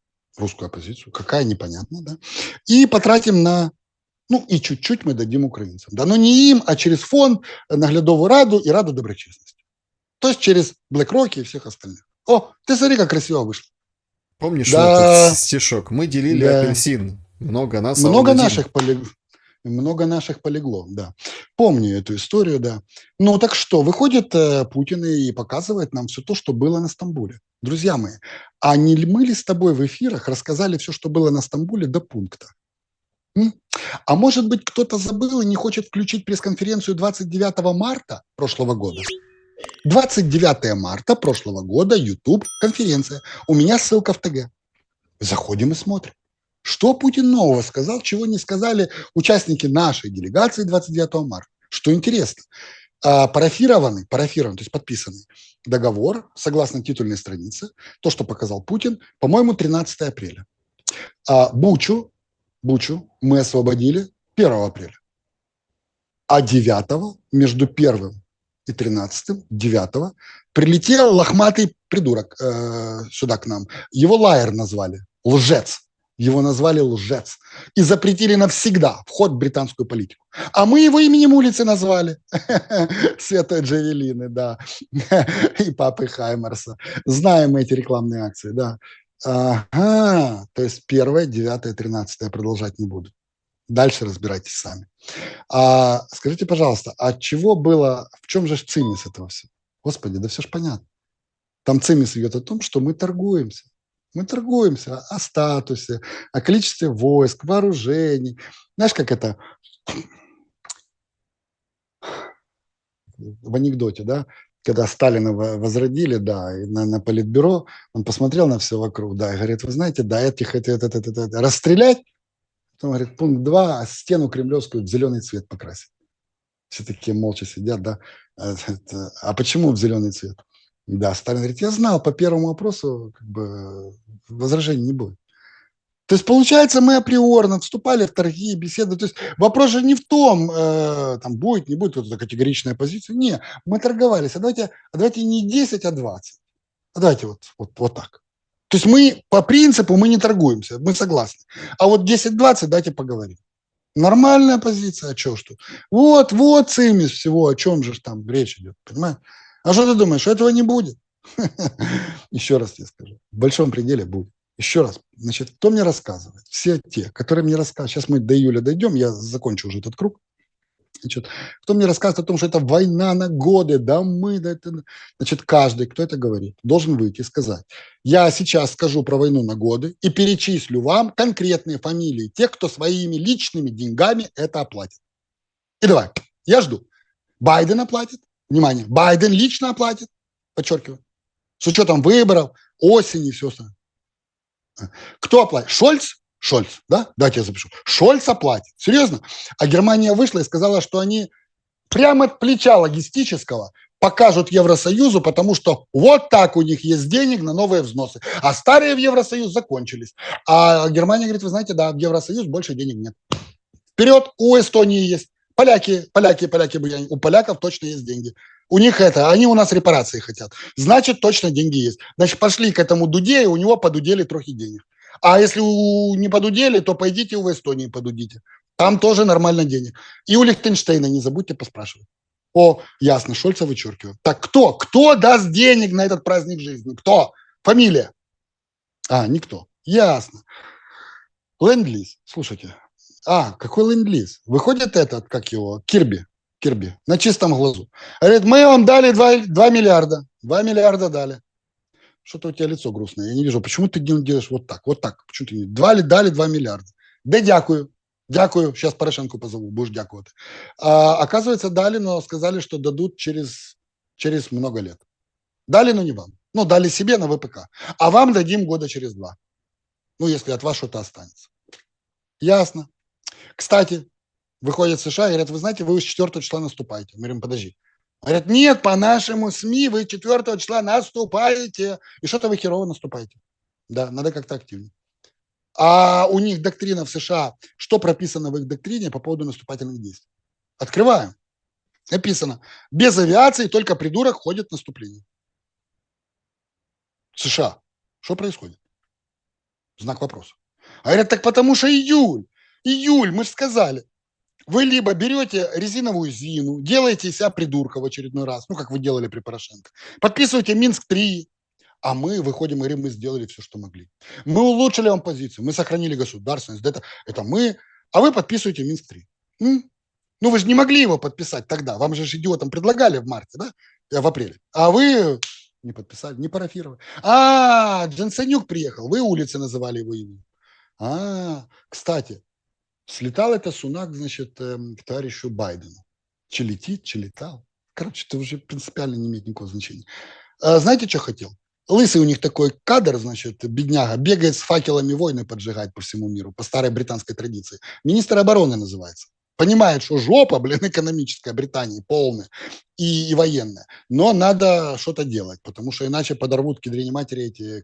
какая непонятно, да, и потратим на, ну, и чуть-чуть мы дадим украинцам, да, но не им, а через фонд, Наглядову раду и Раду доброчестности. То есть через BlackRock и всех остальных. О, ты смотри, как красиво вышло. Помнишь Да, этот стишок? Мы делили да. апельсин. Много нас, а Много он один. наших полегло, да. Помню эту историю, да. Ну так что, выходит Путин и показывает нам все то, что было на Стамбуле. Друзья мои, а не мы ли с тобой в эфирах рассказали все, что было на Стамбуле до пункта? А может быть, кто-то забыл и не хочет включить пресс-конференцию 29 марта прошлого года? 29 марта прошлого года, YouTube, конференция. У меня ссылка в ТГ. Заходим и смотрим. Что Путин нового сказал, чего не сказали участники нашей делегации 29 марта? Что интересно, парафированный, то есть подписанный договор, согласно титульной странице, то, что показал Путин, по-моему, 13 апреля. Бучу мы освободили 1 апреля. А 9 между 1 и 13, 9 прилетел лохматый придурок сюда к нам. Его Лайер назвали, лжец. Его назвали лжец. И запретили навсегда вход в британскую политику. А мы его именем улицы назвали. Святой Джавелины, да. И папы Хаймарса. Знаем мы эти рекламные акции, да. Ага, то есть 1, 9, 13 продолжать не буду. Дальше разбирайтесь сами. Скажите, пожалуйста, а чего было, в чем же цимис этого всего? Господи, да все ж понятно. Там цимис идет о том, что мы торгуемся. Мы торгуемся о статусе, о количестве войск, вооружений. Знаешь, как это в анекдоте, да? Когда Сталина возродили, да, и на политбюро, он посмотрел на все вокруг, да, и говорит, вы знаете, да, этих расстрелять, потом говорит, пункт 2, стену кремлевскую в зеленый цвет покрасить. Все такие молча сидят, да. А почему в зеленый цвет? Да, Сталин говорит, я знал, по первому вопросу как бы возражений не будет. То есть, получается, мы априорно вступали в торги, беседы. То есть, вопрос же не в том, там будет, не будет, вот эта категоричная позиция. Не, мы торговались. А давайте не 10, а 20. А давайте вот так. То есть, мы по принципу мы не торгуемся, мы согласны. А вот 10-20 давайте поговорим. Нормальная позиция, а что ж тут? Вот цимис всего, о чем же там речь идет, понимаешь? А что ты думаешь, этого не будет? Еще раз тебе скажу, в большом пределе будет. Еще раз, значит, кто мне рассказывает? Все те, которые мне рассказывают. Сейчас мы до июля дойдем, я закончу уже этот круг. Значит, кто мне рассказывает о том, что это война на годы, да мы, да это... Значит, каждый, кто это говорит, должен выйти и сказать. Я сейчас скажу про войну на годы и перечислю вам конкретные фамилии тех, кто своими личными деньгами это оплатит. И давай, я жду. Байден оплатит. Внимание, Байден лично оплатит. Подчеркиваю. С учетом выборов, осени и все остальное. Кто оплатит? Шольц, да? Давайте я запишу. Шольц оплатит. Серьезно? А Германия вышла и сказала, что они прямо от плеча логистического покажут Евросоюзу, потому что вот так у них есть денег на новые взносы. А старые в Евросоюз закончились. А Германия говорит, вы знаете, да, в Евросоюз больше денег нет. Вперед, у Эстонии есть. Поляки, у поляков точно есть деньги. У них это, они у нас репарации хотят. Значит, точно деньги есть. Значит, пошли к этому Дуде, и у него подудели трохи денег. А если не подудели, то пойдите в Эстонии подудите. Там тоже нормально денег. И у Лихтенштейна не забудьте поспрашивать. О, ясно, Шольца вычеркиваю. Так кто? Кто даст денег на этот праздник жизни? Кто? Фамилия? А, никто. Ясно. Ленд-лиз. Слушайте. А, какой ленд-лиз? Выходит этот, как его, Кирби, на чистом глазу. Говорит, мы вам дали 2 миллиарда. 2 миллиарда дали. Что-то у тебя лицо грустное. Я не вижу, почему ты делаешь вот так, вот так. Почему ты не... Дали 2 миллиарда. Да дякую. Дякую. Сейчас Порошенко позову, будешь дякувати. А, оказывается, дали, но сказали, что дадут через много лет. Дали, но не вам. Ну, дали себе на ВПК. А вам дадим года через 2. Ну, если от вас что-то останется. Ясно. Кстати, выходят в США и говорят, вы знаете, вы 4 числа наступаете. Мы говорим, подожди. Говорят, нет, по нашему СМИ вы 4 числа наступаете. И что-то вы херово наступаете. Да, надо как-то активнее. А у них доктрина в США, что прописано в их доктрине по поводу наступательных действий? Открываем. Написано, без авиации только придурок ходит в наступление. США. Что происходит? Знак вопроса. А говорят, так потому что июль, мы же сказали. Вы либо берете резиновую Зину, делаете из себя придурка в очередной раз, ну, как вы делали при Порошенко, подписываете Минск-3, а мы выходим и говорим, мы сделали все, что могли. Мы улучшили вам позицию, мы сохранили государственность, это мы, а вы подписываете Минск-3. Ну, вы же не могли его подписать тогда, вам же идиотам предлагали в марте, да, в апреле, а вы не подписали, не парафировали. А, Джансенюк приехал, вы улицы называли его именем. А, кстати, слетал это Сунак, значит, к товарищу Байдену. Че летит, че летал. Короче, это уже принципиально не имеет никакого значения. А знаете, что хотел? Лысый у них такой кадр, значит, бедняга, бегает с факелами войны поджигать по всему миру, по старой британской традиции. Министр обороны называется. Понимает, что жопа, блин, экономическая Британии полная и военная. Но надо что-то делать, потому что иначе подорвут к ядрене матери эти,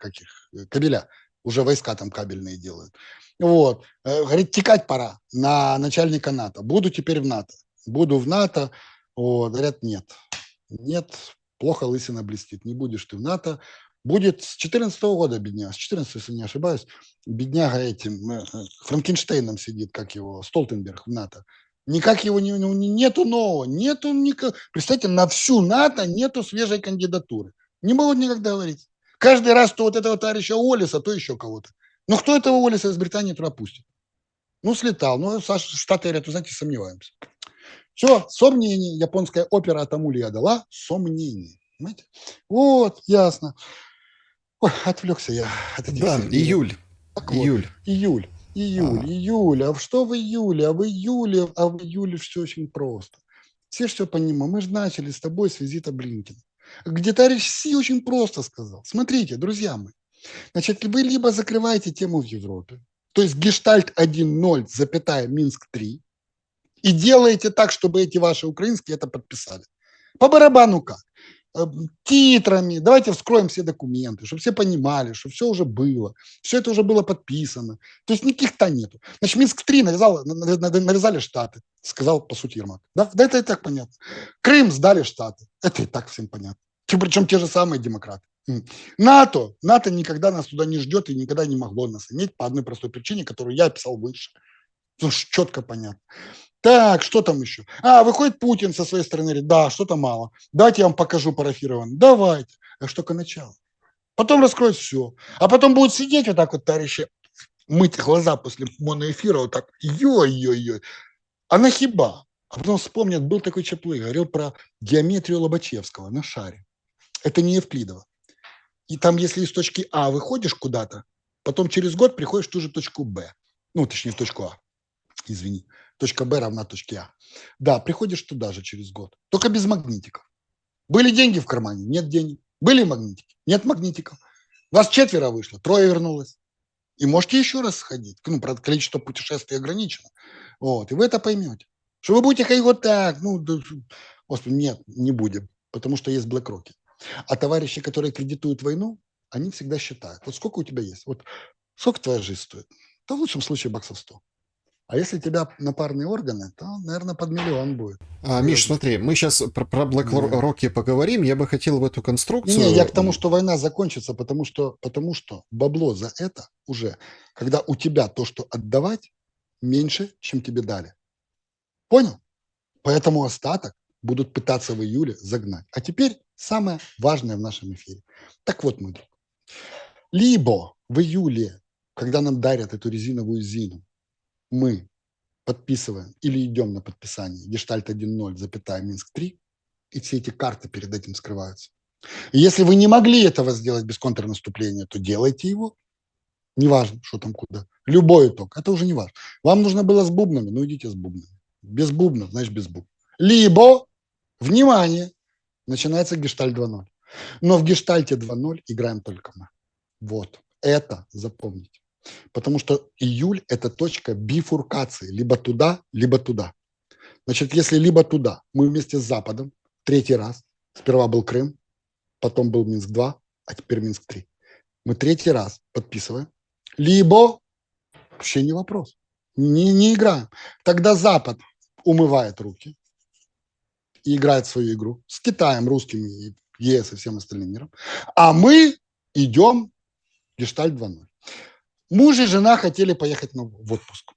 кабеля. Уже войска там кабельные делают. Вот. Говорит, текать пора на начальника НАТО. Буду теперь в НАТО. Буду в НАТО. Вот. Говорят, нет. Нет, плохо лысина блестит. Не будешь ты в НАТО. Будет с 2014 года бедняга, с 14, если не ошибаюсь, бедняга этим Франкенштейном сидит, как его, Столтенберг в НАТО. Никак его нету нового, нету никак. Представьте, на всю НАТО нету свежей кандидатуры. Не могут никогда говорить. Каждый раз то вот этого товарища Уоллеса, то еще кого-то. Ну, кто этого Уоллеса из Британии туда пустит? Ну, слетал. Ну, Штаты говорят, вы знаете, сомневаемся. Все, сомнение. Японская опера Атамулия дала сомнение. Понимаете? Вот, ясно. Ой, отвлекся я от этих Да, всех. июль. Так Июль. вот, июль. А что в июле? В июле все очень просто. Все все понимаем. Мы же начали с тобой с визита Блинкина, где товарищ Си очень просто сказал. Смотрите, друзья мои, значит, вы либо закрываете тему в Европе, то есть гештальт 1.0, запятая Минск-3, и делаете так, чтобы эти ваши украинские это подписали. По барабану как? Титрами, давайте вскроем все документы, чтобы все понимали, что все уже было, все это уже было подписано. То есть никаких-то нету. Значит, Минск-3 навязали Штаты, сказал, по сути, Ермак. Да, это и так понятно. Крым сдали Штаты. Это и так всем понятно. Причем те же самые демократы. НАТО никогда нас туда не ждет и никогда не могло нас иметь по одной простой причине, которую я описал выше. Потому что четко понятно. Так, что там еще? А, выходит Путин со своей стороны, говорит, да, что-то мало. Давайте я вам покажу парафированно. Давайте. Это ж только начало. Потом раскроют все. А потом будут сидеть вот так вот, товарищи, мыть глаза после моноэфира, вот так, ой-ой-ой. А на хиба? А потом вспомнят, был такой Чаплыга, говорил про геометрию Лобачевского на шаре. Это не Евклидова. И там, если из точки А выходишь куда-то, потом через год приходишь в ту же точку Б. Ну, точнее, в точку А. Извини. Точка Б равна точке А. Да, приходишь туда же через год. Только без магнитиков. Были деньги в кармане? Нет денег. Были магнитики? Нет магнитиков. Вас 4 вышло, 3 вернулось. И можете еще раз сходить. Ну, правда, количество путешествий ограничено. Вот. И вы это поймете. Что вы будете ходить вот так. Ну, да, господи, нет, не будем. Потому что есть BlackRock. А товарищи, которые кредитуют войну, они всегда считают. Вот сколько у тебя есть? Вот сколько твоя жизнь стоит? Да в лучшем случае баксов 100. А если тебя на парные органы, то, наверное, под миллион будет. Миш, Серьезно. смотри, мы сейчас про Да. BlackRock поговорим. Я бы хотел в эту Не-не, я конструкцию... к тому, что война закончится, потому что бабло за это уже, когда у тебя то, что отдавать, меньше, чем тебе дали. Понял? Поэтому остаток будут пытаться в июле загнать. А теперь самое важное в нашем эфире. Так вот, мой друг, либо в июле, когда нам дарят эту резиновую зину, мы подписываем или идем на подписание Гештальт 1.0, запятая Минск-3, и все эти карты перед этим скрываются. И если вы не могли этого сделать без контрнаступления, то делайте его. Неважно, что там куда. Любой итог. Это уже не важно. Вам нужно было с бубнами, ну идите с бубнами. Без бубнов, значит без бубнов. Либо, внимание, начинается гештальт 2.0. Но в гештальте 2.0 играем только мы. Вот. Это запомните. Потому что июль – это точка бифуркации. Либо туда, либо туда. Значит, если либо туда, мы вместе с Западом, третий раз, сперва был Крым, потом был Минск-2, а теперь Минск-3. Мы третий раз подписываем. Либо, вообще не вопрос, не играем. Тогда Запад умывает руки и играет свою игру с Китаем, русскими, и ЕС и всем остальным миром. А мы идем Гештальт 2.0. Муж и жена хотели поехать в отпуск.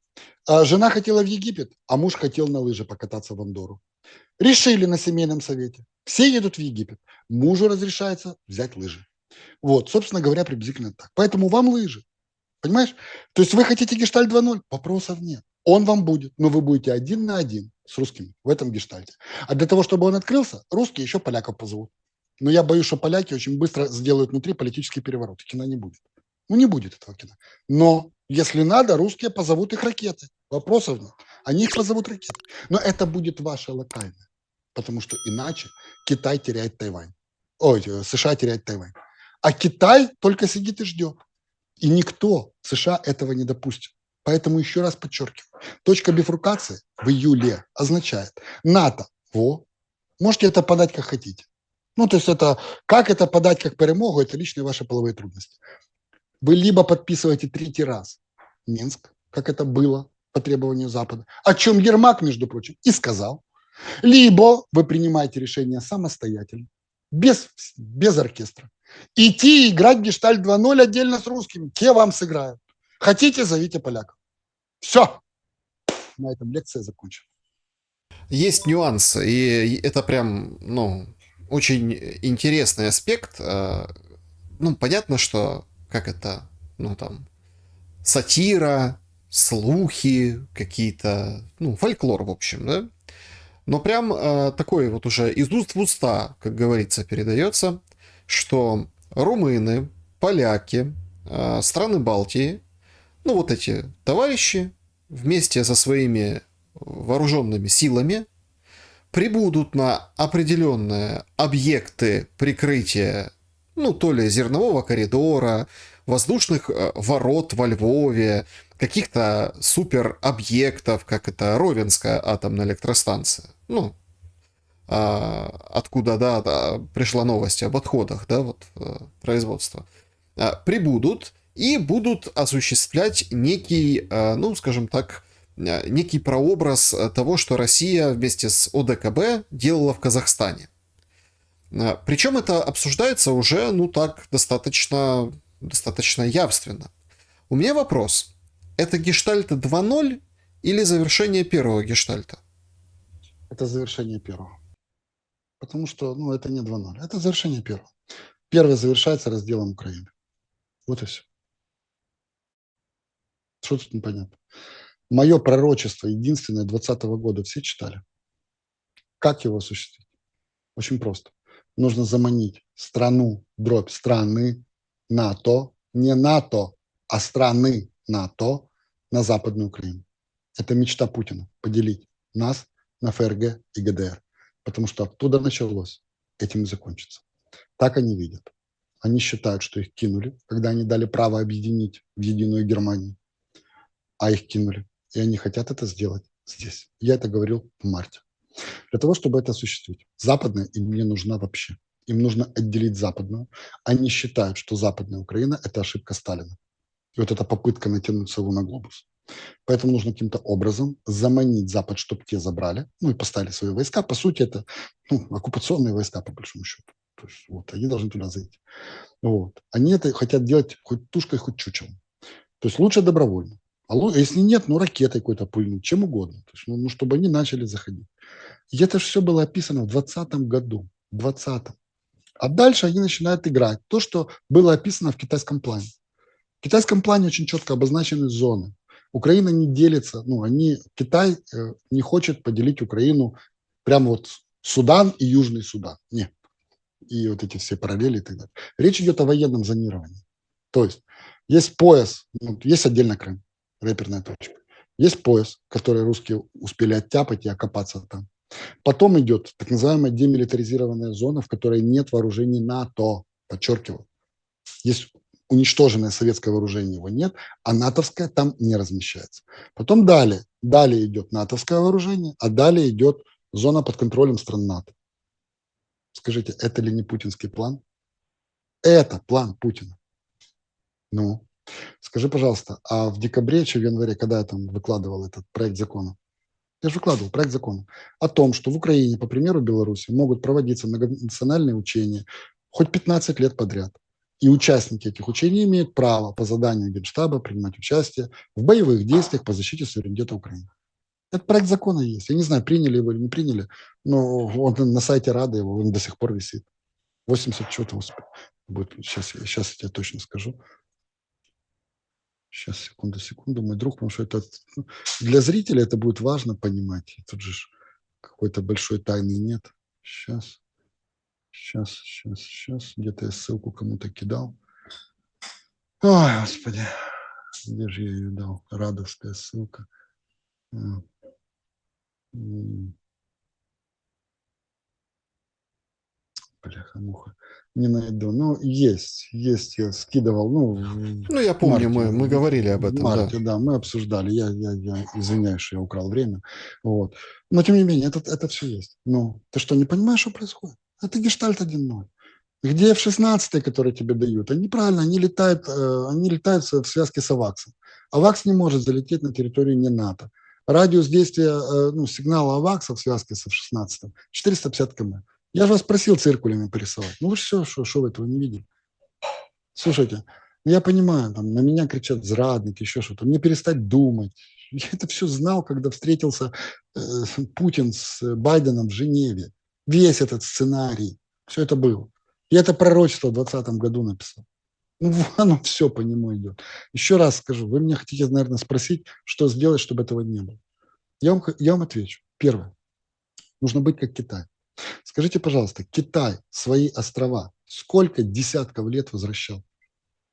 Жена хотела в Египет, а муж хотел на лыжи покататься в Андору. Решили на семейном совете. Все едут в Египет. Мужу разрешается взять лыжи. Вот, собственно говоря, приблизительно так. Поэтому вам лыжи. Понимаешь? То есть вы хотите гештальт 2.0? Вопросов нет. Он вам будет, но вы будете один на один с русскими в этом гештальте. А для того, чтобы он открылся, русские еще поляков позовут. Но я боюсь, что поляки очень быстро сделают внутри политический переворот. И кино не будет. Ну, не будет этого кино. Но если надо, русские позовут их ракеты. Вопросов нет. Они их позовут ракеты. Но это будет ваше локальное. Потому что иначе Китай теряет Тайвань. Ой, США теряет Тайвань. А Китай только сидит и ждет. И никто в США этого не допустит. Поэтому еще раз подчеркиваю. Точка бифуркации в июле означает НАТО. Можете это подать как хотите. Ну, то есть это, как это подать как перемогу, это личные ваши половые трудности. Вы либо подписываете третий раз Минск, как это было по требованию Запада, о чем Ермак, между прочим, и сказал, либо вы принимаете решение самостоятельно, без оркестра, идти играть в Гештальт 2.0 отдельно с русскими. Те вам сыграют. Хотите, зовите поляков. Все. На этом лекция закончена. Есть нюансы, и это прям, ну, очень интересный аспект. Ну, понятно, что как это, ну, там, сатира, слухи какие-то, ну, фольклор, в общем, да? Но прям такой вот уже из уст в уста, как говорится, передается, что румыны, поляки, страны Балтии, ну, вот эти товарищи вместе со своими вооруженными силами прибудут на определенные объекты прикрытия, ну, то ли зернового коридора, воздушных ворот во Львове, каких-то суперобъектов, как это Ровенская атомная электростанция. Ну, откуда, да, пришла новость об отходах, да, вот, производства. Прибудут и будут осуществлять некий, ну, скажем так, некий прообраз того, что Россия вместе с ОДКБ делала в Казахстане. Причем это обсуждается уже, ну так, достаточно явственно. У меня вопрос. Это гештальт 2.0 или завершение первого гештальта? Это завершение первого. Потому что, ну, это не 2.0. Это завершение первого. Первый завершается разделом Украины. Вот и все. Что тут непонятно? Мое пророчество, единственное, 2020 года, все читали. Как его осуществить? Очень просто. Нужно заманить страну, дробь страны НАТО, не НАТО, а страны НАТО на Западную Украину. Это мечта Путина – поделить нас на ФРГ и ГДР. Потому что оттуда началось, этим и закончится. Так они видят. Они считают, что их кинули, когда они дали право объединить в единую Германию, а их кинули. И они хотят это сделать здесь. Я это говорил в марте. Для того, чтобы это осуществить, западная им не нужна вообще. Им нужно отделить западную. Они считают, что западная Украина – это ошибка Сталина. И вот эта попытка натянуть сову на глобус. Поэтому нужно каким-то образом заманить Запад, чтобы те забрали, ну и поставили свои войска. По сути, это оккупационные войска, по большому счету. То есть вот они должны туда зайти. Вот. Они это хотят делать хоть тушкой, хоть чучелом. То есть лучше добровольно. Если нет, ну ракетой какой-то пыльнуть, чем угодно. То есть, чтобы они начали заходить. И это же все было описано в 2020 году. В 2020. А дальше они начинают играть. То, что было описано в китайском плане. В китайском плане очень четко обозначены зоны. Украина не делится, Китай не хочет поделить Украину прямо вот Судан и Южный Судан. Нет. И вот эти все параллели и так далее. Речь идет о военном зонировании. То есть пояс, есть отдельно Крым, реперная точка. Есть пояс, который русские успели оттяпать и окопаться там. Потом идет так называемая демилитаризированная зона, в которой нет вооружений НАТО, подчеркиваю. Есть уничтоженное советское вооружение, его нет, а натовское там не размещается. Потом далее идет натовское вооружение, а далее идет зона под контролем стран НАТО. Скажите, это ли не путинский план? Это план Путина. Ну, скажи, пожалуйста, а в декабре, в январе, когда я там выкладывал этот проект закона, я же выкладывал проект закона о том, что в Украине, по примеру Беларуси, могут проводиться многонациональные учения хоть 15 лет подряд. И участники этих учений имеют право по заданию Генштаба принимать участие в боевых действиях по защите суверенитета Украины. Этот проект закона есть. Я не знаю, приняли его или не приняли, но он на сайте Рады, он до сих пор висит. 80 чего-то будет. Сейчас я тебе точно скажу. Сейчас, секунду, мой друг, потому что это для зрителя это будет важно понимать. Тут же какой-то большой тайны нет. Сейчас. Где-то я ссылку кому-то кидал. Ой, Господи, где же я ее дал? Радостная ссылка. Бляха-муха. Не найду. Ну, есть, я скидывал. Ну, я В помню, марте. мы говорили об В этом, да. марте, да, мы обсуждали. Я извиняюсь, что я украл время. Вот. Но, тем не менее, это все есть. Ну, ты что, не понимаешь, что происходит? Это гештальт 1.0. Где F-16, которые тебе дают, они правильно, они летают в связке с АВАКСом. АВАКС не может залететь на территорию не НАТО. Радиус действия сигнала АВАКСа в связке с F-16 450 км. Я же вас просил циркулями порисовать. Ну вы что вы этого не видели? Слушайте, я понимаю, там на меня кричат зрадники, еще что-то. Мне перестать думать. Я это все знал, когда встретился Путин с Байденом в Женеве. Весь этот сценарий. Все это было. Я это пророчество в 2020 году написал. Ну, оно все по нему идет. Еще раз скажу, вы меня хотите, наверное, спросить, что сделать, чтобы этого не было. Я вам отвечу. Первое. Нужно быть как Китай. Скажите, пожалуйста, Китай свои острова сколько десятков лет возвращал?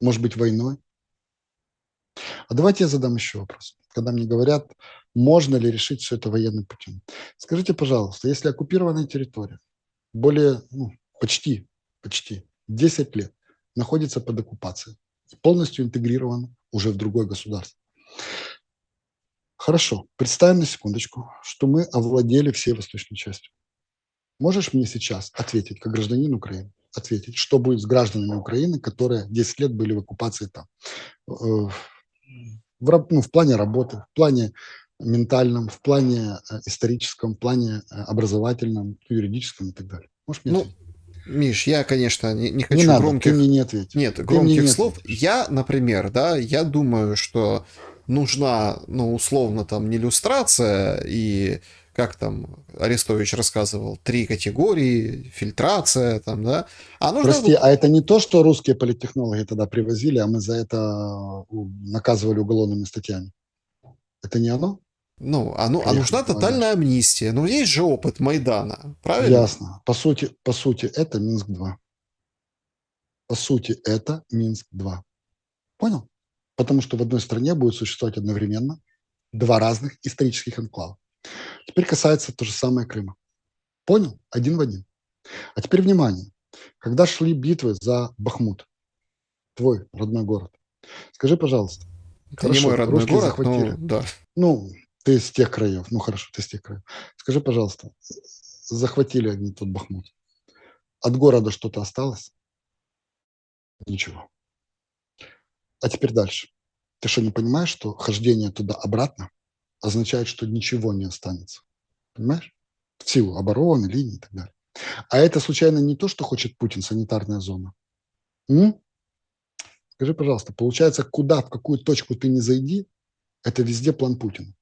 Может быть, войной? А давайте я задам еще вопрос. Когда мне говорят, можно ли решить все это военным путем. Скажите, пожалуйста, если оккупированная территория более, почти 10 лет находится под оккупацией, полностью интегрирована уже в другое государство. Хорошо, представим на секундочку, что мы овладели всей восточной частью. Можешь мне сейчас ответить, как гражданин Украины, ответить, что будет с гражданами Украины, которые 10 лет были в оккупации там? В плане работы, в плане ментальном, в плане историческом, в плане образовательном, юридическом и так далее. Можешь мне Ну, ответить? Миш, я, конечно, не Не хочу надо, ты мне громких... не ответишь. Нет, Ты мне не громких слов. ответишь. Я, например, да, я думаю, что нужна, условно, там, не иллюстрация и, как там Арестович рассказывал, 3 категории, фильтрация, там, да, а нужна Прости, вот, а это не то, что русские политтехнологи тогда привозили, а мы за это наказывали уголовными статьями? Это не оно? а Поехали, нужна давай тотальная дальше. амнистия. Ну, есть же опыт Майдана, правильно? Ясно. По сути, это Минск-2. По сути, это Минск-2. Понял? Потому что в одной стране будет существовать одновременно два разных исторических анклава. Теперь касается то же самое Крыма. Понял? Один в один. А теперь внимание. Когда шли битвы за Бахмут, твой родной город, скажи, пожалуйста, Это не мой хорошо, родной русские город, но захватили. да. Ну, ты из тех краев. Ну, хорошо, ты из тех краев. Скажи, пожалуйста, захватили они тот Бахмут. От города что-то осталось? Ничего. А теперь дальше. Ты что, не понимаешь, что хождение туда-обратно означает, что ничего не останется? Понимаешь? В силу обороны, линии и так далее. А это случайно не то, что хочет Путин, санитарная зона? М? Скажи, пожалуйста, получается, куда, в какую точку ты не зайди, это везде план Путина.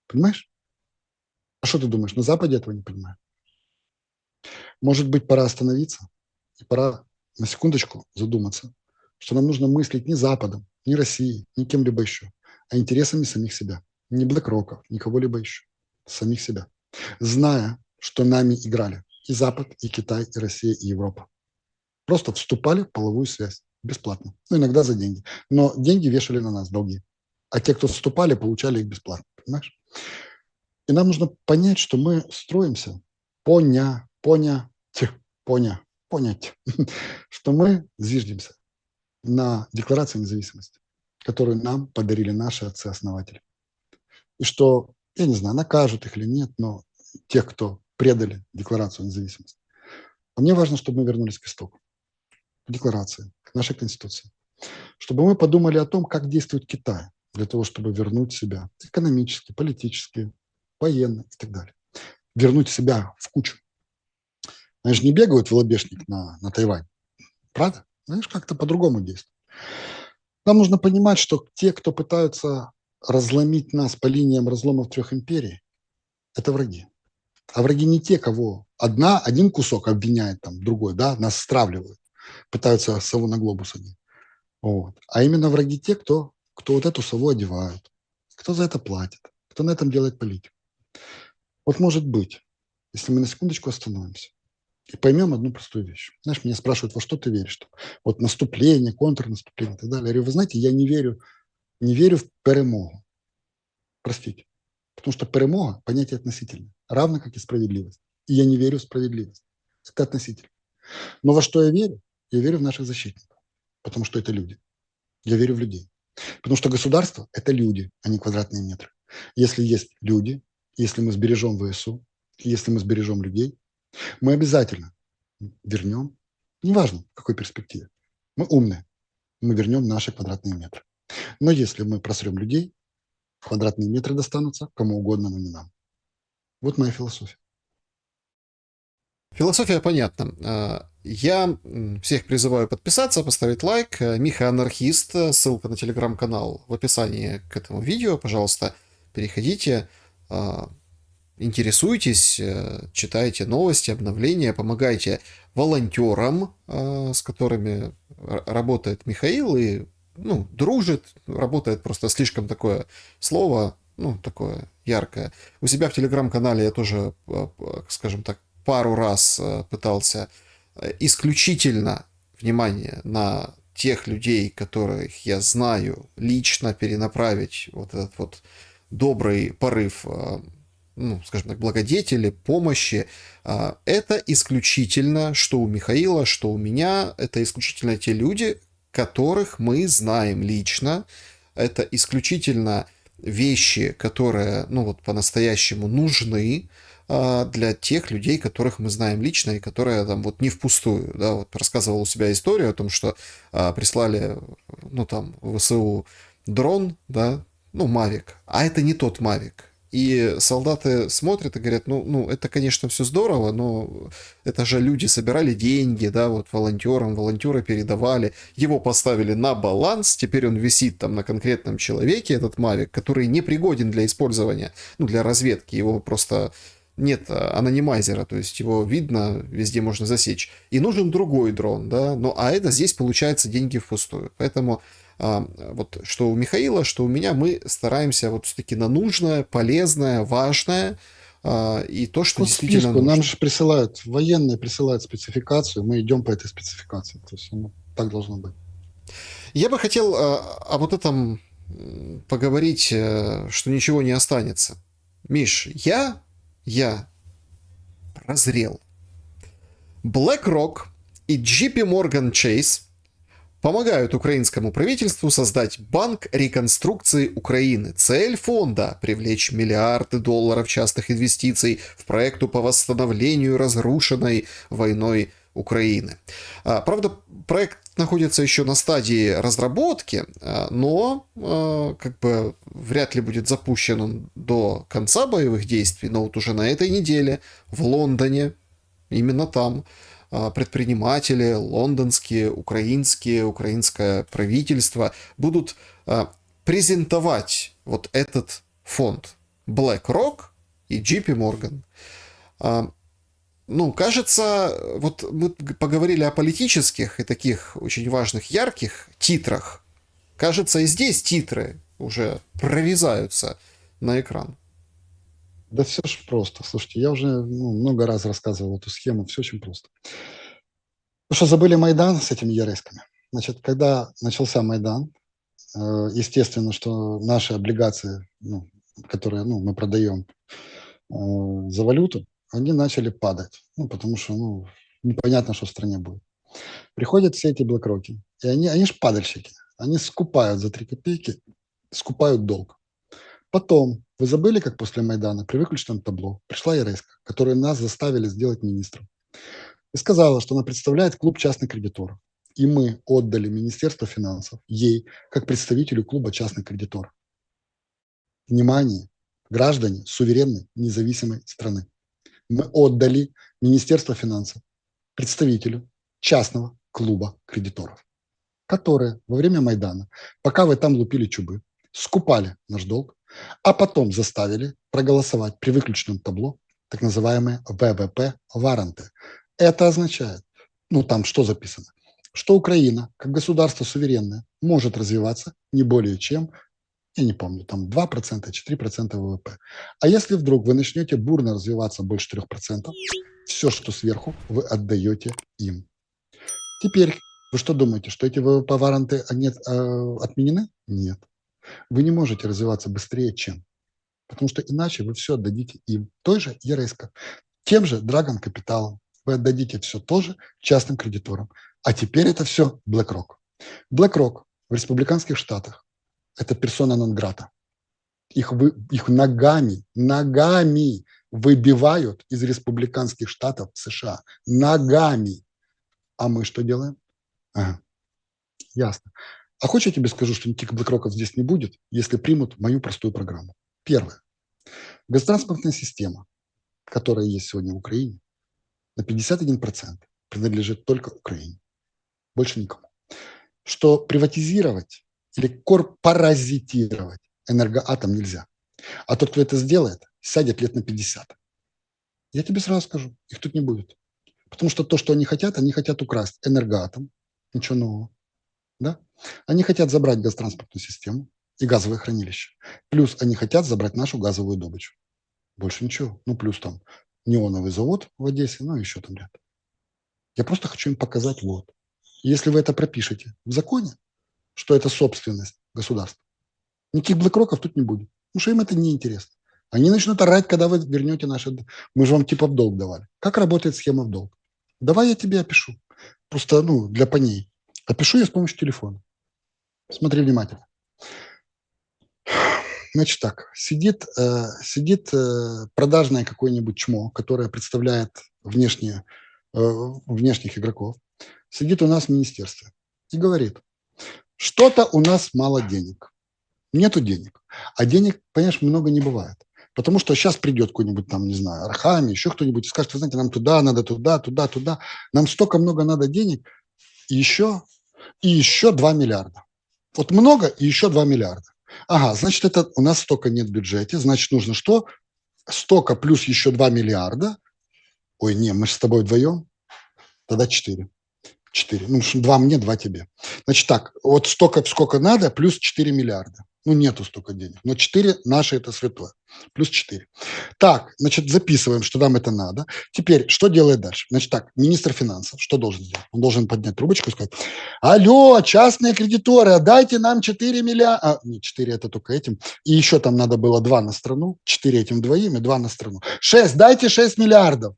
Понимаешь? А что ты думаешь, на Западе этого не понимают? Может быть, пора остановиться и пора на секундочку задуматься, что нам нужно мыслить не Западом, не Россией, ни кем-либо еще, а интересами самих себя. Не BlackRock, ни кого-либо еще. Самих себя. Зная, что нами играли и Запад, и Китай, и Россия, и Европа. Просто вступали в половую связь бесплатно. Ну, иногда за деньги. Но деньги вешали на нас, долги. А те, кто вступали, получали их бесплатно. Понимаешь? И нам нужно понять, что мы строимся, понять, что мы зиждемся на Декларации независимости, которую нам подарили наши отцы-основатели. И что, я не знаю, накажут их или нет, но тех, кто предали Декларацию независимости. А мне важно, чтобы мы вернулись к истоку, к Декларации, к нашей Конституции. Чтобы мы подумали о том, как действует Китай для того, чтобы вернуть себя экономически, политически, военно и так далее. Вернуть себя в кучу. Они же не бегают в лобешник на Тайвань. Правда? Знаешь, как-то по-другому действует. Нам нужно понимать, что те, кто пытаются разломить нас по линиям разломов трех империй, это враги. А враги не те, кого один кусок обвиняет, там, другой, да, нас стравливают, пытаются сову на глобус одеть. Вот. А именно враги те, кто вот эту сову одевают, кто за это платит, кто на этом делает политику. Вот может быть, если мы на секундочку остановимся и поймем одну простую вещь. Знаешь, меня спрашивают, во что ты веришь? Вот наступление, контрнаступление и так далее. Я говорю, вы знаете, я не верю в перемогу. Простите. Потому что перемога – понятие относительное, равно как и справедливость. И я не верю в справедливость. Это относительно. Но во что я верю? Я верю в наших защитников, потому что это люди. Я верю в людей. Потому что государство – это люди, а не квадратные метры. Если есть люди, если мы сбережем ВСУ, если мы сбережем людей, мы обязательно вернем, неважно в какой перспективе, мы умные, мы вернем наши квадратные метры. Но если мы просрем людей, квадратные метры достанутся кому угодно, но не нам. Вот моя философия. Философия понятна. Я всех призываю подписаться, поставить лайк. Миха Анархист, ссылка на телеграм-канал в описании к этому видео. Пожалуйста, переходите, интересуйтесь, читайте новости, обновления, помогайте волонтерам, с которыми работает Михаил, и дружит, работает просто слишком такое слово, такое яркое. У себя в телеграм-канале я тоже, скажем так, пару раз пытался исключительно, внимание, на тех людей, которых я знаю, лично перенаправить вот этот вот добрый порыв, скажем так, благодетели, помощи. Это исключительно, что у Михаила, что у меня, это исключительно те люди, которых мы знаем лично. Это исключительно вещи, которые, по-настоящему нужны для тех людей, которых мы знаем лично и которые там вот не впустую, да, вот рассказывал у себя историю о том, что прислали, ВСУ дрон, да, Мавик, а это не тот Мавик. И солдаты смотрят и говорят, это, конечно, все здорово, но это же люди собирали деньги, да, вот волонтерам, волонтеры передавали, его поставили на баланс, теперь он висит там на конкретном человеке, этот Мавик, который не пригоден для использования, для разведки, его просто нет анонимайзера, то есть его видно, везде можно засечь. И нужен другой дрон, да, а это здесь получается деньги впустую. Поэтому вот что у Михаила, что у меня, мы стараемся вот все-таки на нужное, полезное, важное, и то, что Вот действительно списку нужно. нам же присылают, военные присылают спецификацию, мы идем по этой спецификации. То есть так должно быть. Я бы хотел о вот этом поговорить, что ничего не останется. Миш, я прозрел. BlackRock и JP Morgan Chase помогают украинскому правительству создать банк реконструкции Украины. Цель фонда – привлечь миллиарды долларов частных инвестиций в проекту по восстановлению разрушенной войной Украины. Правда, проект находится еще на стадии разработки, но как бы вряд ли будет запущен он до конца боевых действий, но вот уже на этой неделе в Лондоне, именно там, предприниматели лондонские, украинское правительство будут презентовать вот этот фонд BlackRock и JP Morgan. Ну, кажется, вот мы поговорили о политических и таких очень важных, ярких титрах. Кажется, и здесь титры уже прорезаются на экран. Да все же просто. Слушайте, я уже много раз рассказывал эту схему, все очень просто. Вы что, забыли Майдан с этими ЕРСками? Значит, когда начался Майдан, естественно, что наши облигации, которые мы продаем за валюту, они начали падать. Потому что непонятно, что в стране будет. Приходят все эти блэкроки, и они же падальщики. Они скупают за 3 копейки, скупают долг. Потом, вы забыли, как после Майдана при выключенном табло пришла ЕРСка, которую нас заставили сделать министром, и сказала, что она представляет клуб частных кредиторов. И мы отдали Министерство финансов ей, как представителю клуба частных кредиторов. Внимание, граждане суверенной независимой страны. Мы отдали Министерство финансов представителю частного клуба кредиторов, которые во время Майдана, пока вы там лупили чубы, скупали наш долг, а потом заставили проголосовать при выключенном табло так называемые ВВП-варанты. Это означает, там что записано, что Украина, как государство суверенное, может развиваться не более чем, я не помню, там 2%, 4% ВВП. А если вдруг вы начнете бурно развиваться больше 3%, все, что сверху, вы отдаете им. Теперь вы что думаете, что эти ВВП-варанты отменены? Нет. Вы не можете развиваться быстрее, чем. Потому что иначе вы все отдадите им. Той же ЕРСК, тем же Dragon Capital. Вы отдадите все тоже частным кредиторам. А теперь это все BlackRock. BlackRock в республиканских штатах – это персона нон-грата. Их ногами выбивают из республиканских штатов США. Ногами. А мы что делаем? Ага, ясно. А хочешь, я тебе скажу, что никаких BlackRock'ов здесь не будет, если примут мою простую программу? Первое. Газотранспортная система, которая есть сегодня в Украине, на 51% принадлежит только Украине. Больше никому. Что приватизировать или корпоразитировать энергоатом нельзя. А тот, кто это сделает, сядет лет на 50. Я тебе сразу скажу, их тут не будет. Потому что то, что они хотят украсть энергоатом. Ничего нового. Да? Они хотят забрать газотранспортную систему и газовые хранилища. Плюс они хотят забрать нашу газовую добычу. Больше ничего. Плюс там неоновый завод в Одессе, еще там ряд. Я просто хочу им показать вот. Если вы это пропишете в законе, что это собственность государства, никаких BlackRock'ов тут не будет. Потому что им это неинтересно. Они начнут орать, когда вы вернете наши... Мы же вам типа в долг давали. Как работает схема в долг? Давай я тебе опишу. Просто, для поней. Опишу я с помощью телефона. Смотри внимательно. Значит так, сидит продажное какое-нибудь чмо, которое представляет внешних игроков, сидит у нас в министерстве и говорит, что-то у нас мало денег. Нету денег. А денег, понимаешь, много не бывает. Потому что сейчас придет какой-нибудь там, не знаю, Архами, еще кто-нибудь и скажет, вы знаете, нам туда надо, туда. Нам столько много надо денег, и еще 2 миллиарда. Вот много и еще 2 миллиарда. Ага, значит, это у нас столько нет в бюджете, значит, нужно что? Столько плюс еще 2 миллиарда. Ой, не, мы же с тобой вдвоем. Тогда 4. 4. 2 мне, 2 тебе. Значит так, вот столько, сколько надо, плюс 4 миллиарда. Нету столько денег. Но 4 наши – это святое. Плюс 4. Так, значит, записываем, что нам это надо. Теперь, что делает дальше? Значит так, министр финансов что должен сделать? Он должен поднять трубочку и сказать, алло, частные кредиторы, отдайте нам 4 миллиарда. Нет, 4 это только этим. И еще там надо было 2 на страну. 4 этим двоим и 2 на страну. 6, дайте 6 миллиардов.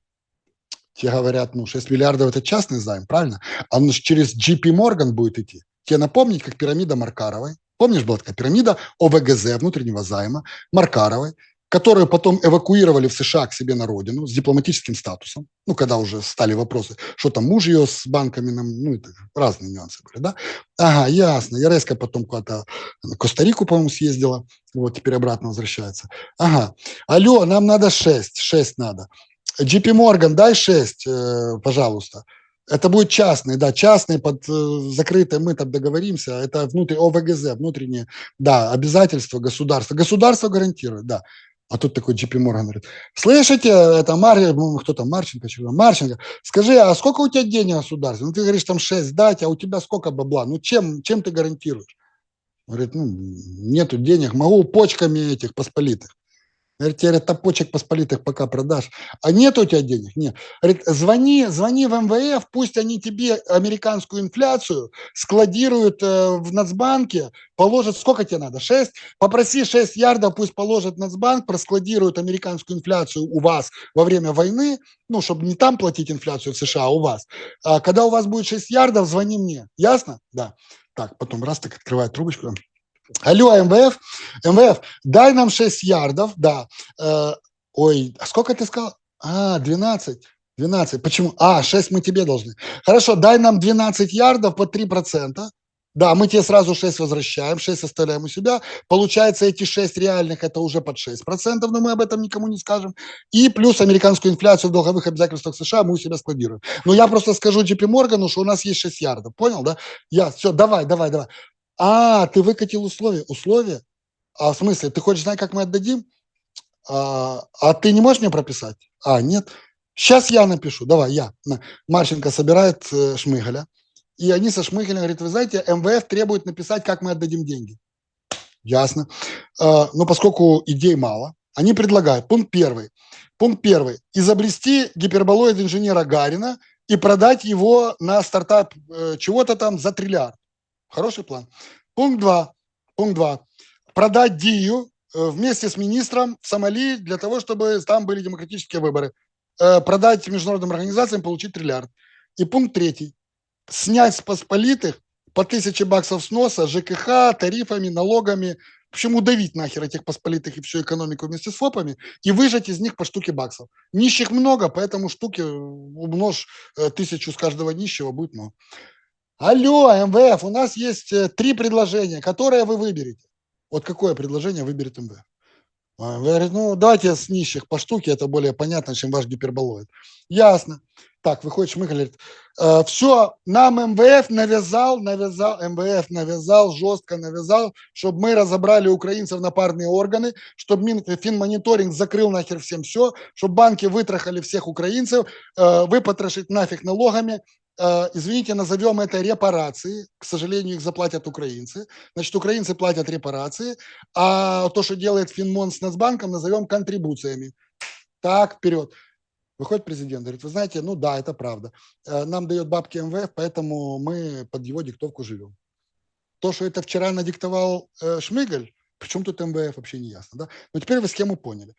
Те говорят, 6 миллиардов – это частный займ, правильно? А он через JP Morgan будет идти. Тебе напомнить, как пирамида Маркаровой. Помнишь, была такая пирамида ОВГЗ, внутреннего займа, Маркаровой. которую потом эвакуировали в США к себе на родину с дипломатическим статусом, ну, когда уже стали вопросы, что там муж ее с банками, ну, это разные нюансы были, да? Ага, ясно. Я резко потом куда-то на Коста-Рику, по-моему, съездила, вот теперь обратно возвращается. Ага, алло, нам надо 6 надо. JP Morgan, дай 6, пожалуйста. Это будет частный, да, частный под закрытый, мы там договоримся, это ОВГЗ, внутренние, да, обязательства государства. Государство гарантирует, да. А тут такой JP Morgan говорит, слышите, это кто там, Марченко, скажи, а сколько у тебя денег государства? Ну, ты говоришь, там 6 дать, а у тебя сколько бабла? Ну, чем ты гарантируешь? Говорит, ну, нету денег, могу почками этих посполитых. Говорит, тебе топочек посполитых пока продашь. А нет у тебя денег? Нет. Говорит, звони в МВФ, пусть они тебе американскую инфляцию складируют в Нацбанке, положат, сколько тебе надо? 6? Попроси 6 ярдов, пусть положат Нацбанк, проскладируют американскую инфляцию у вас во время войны, ну, чтобы не там платить инфляцию в США, а у вас. А когда у вас будет 6 ярдов, звони мне. Ясно? Да. Так, потом раз так открывает трубочку. Алло, МВФ, дай нам 6 ярдов, да. Ой, а сколько ты сказал? 12. Почему? 6 мы тебе должны. Хорошо, дай нам 12 ярдов по 3%. Да, мы тебе сразу 6 возвращаем, 6 оставляем у себя. Получается, эти 6 реальных, это уже под 6%, но мы об этом никому не скажем. И плюс американскую инфляцию в долговых обязательствах США мы у себя складируем. Но я просто скажу JP Morgan, что у нас есть 6 ярдов. Понял, да? Все, давай. Ты выкатил условия. Условия? В смысле, ты хочешь знать, как мы отдадим? Ты не можешь мне прописать? Нет. Сейчас я напишу. Давай, я. Марченко собирает Шмыгаля. И они со Шмыгалем говорят, вы знаете, МВФ требует написать, как мы отдадим деньги. Ясно. Но поскольку идей мало, они предлагают пункт первый. Изобрести гиперболоид инженера Гарина и продать его на стартап чего-то там за триллиард. Хороший план. Пункт 2. Продать Дию вместе с министром в Сомали для того, чтобы там были демократические выборы. Продать международным организациям, получить триллиард. И пункт 3. Снять с посполитых по $1000 с носа ЖКХ, тарифами, налогами. В общем, удавить нахер этих посполитых и всю экономику вместе с ФОПами и выжать из них по штуке баксов. Нищих много, поэтому штуки умножь 1000 с каждого нищего, будет много. Алло, МВФ, у нас есть 3 предложения, которые вы выберете. Вот какое предложение выберет МВФ? Говорит, давайте с нищих по штуке, это более понятно, чем ваш гиперболоид. Ясно. Так, выходит Шмыгаль, говорит, все, нам МВФ навязал, жестко навязал, чтобы мы разобрали украинцев на парные органы, чтобы Финмониторинг закрыл нахер всем все, чтобы банки вытрахали всех украинцев, выпотрошить нафиг налогами. Извините, назовем это репарации. К сожалению, их заплатят украинцы. Значит, украинцы платят репарации, а то, что делает Финмон с Нацбанком, назовем контрибуциями. Так, вперед. Выходит президент, говорит, вы знаете, да, это правда. Нам дает бабки МВФ, поэтому мы под его диктовку живем. То, что это вчера надиктовал Шмыгаль, причем тут МВФ, вообще не ясно. Да? Но теперь вы схему поняли.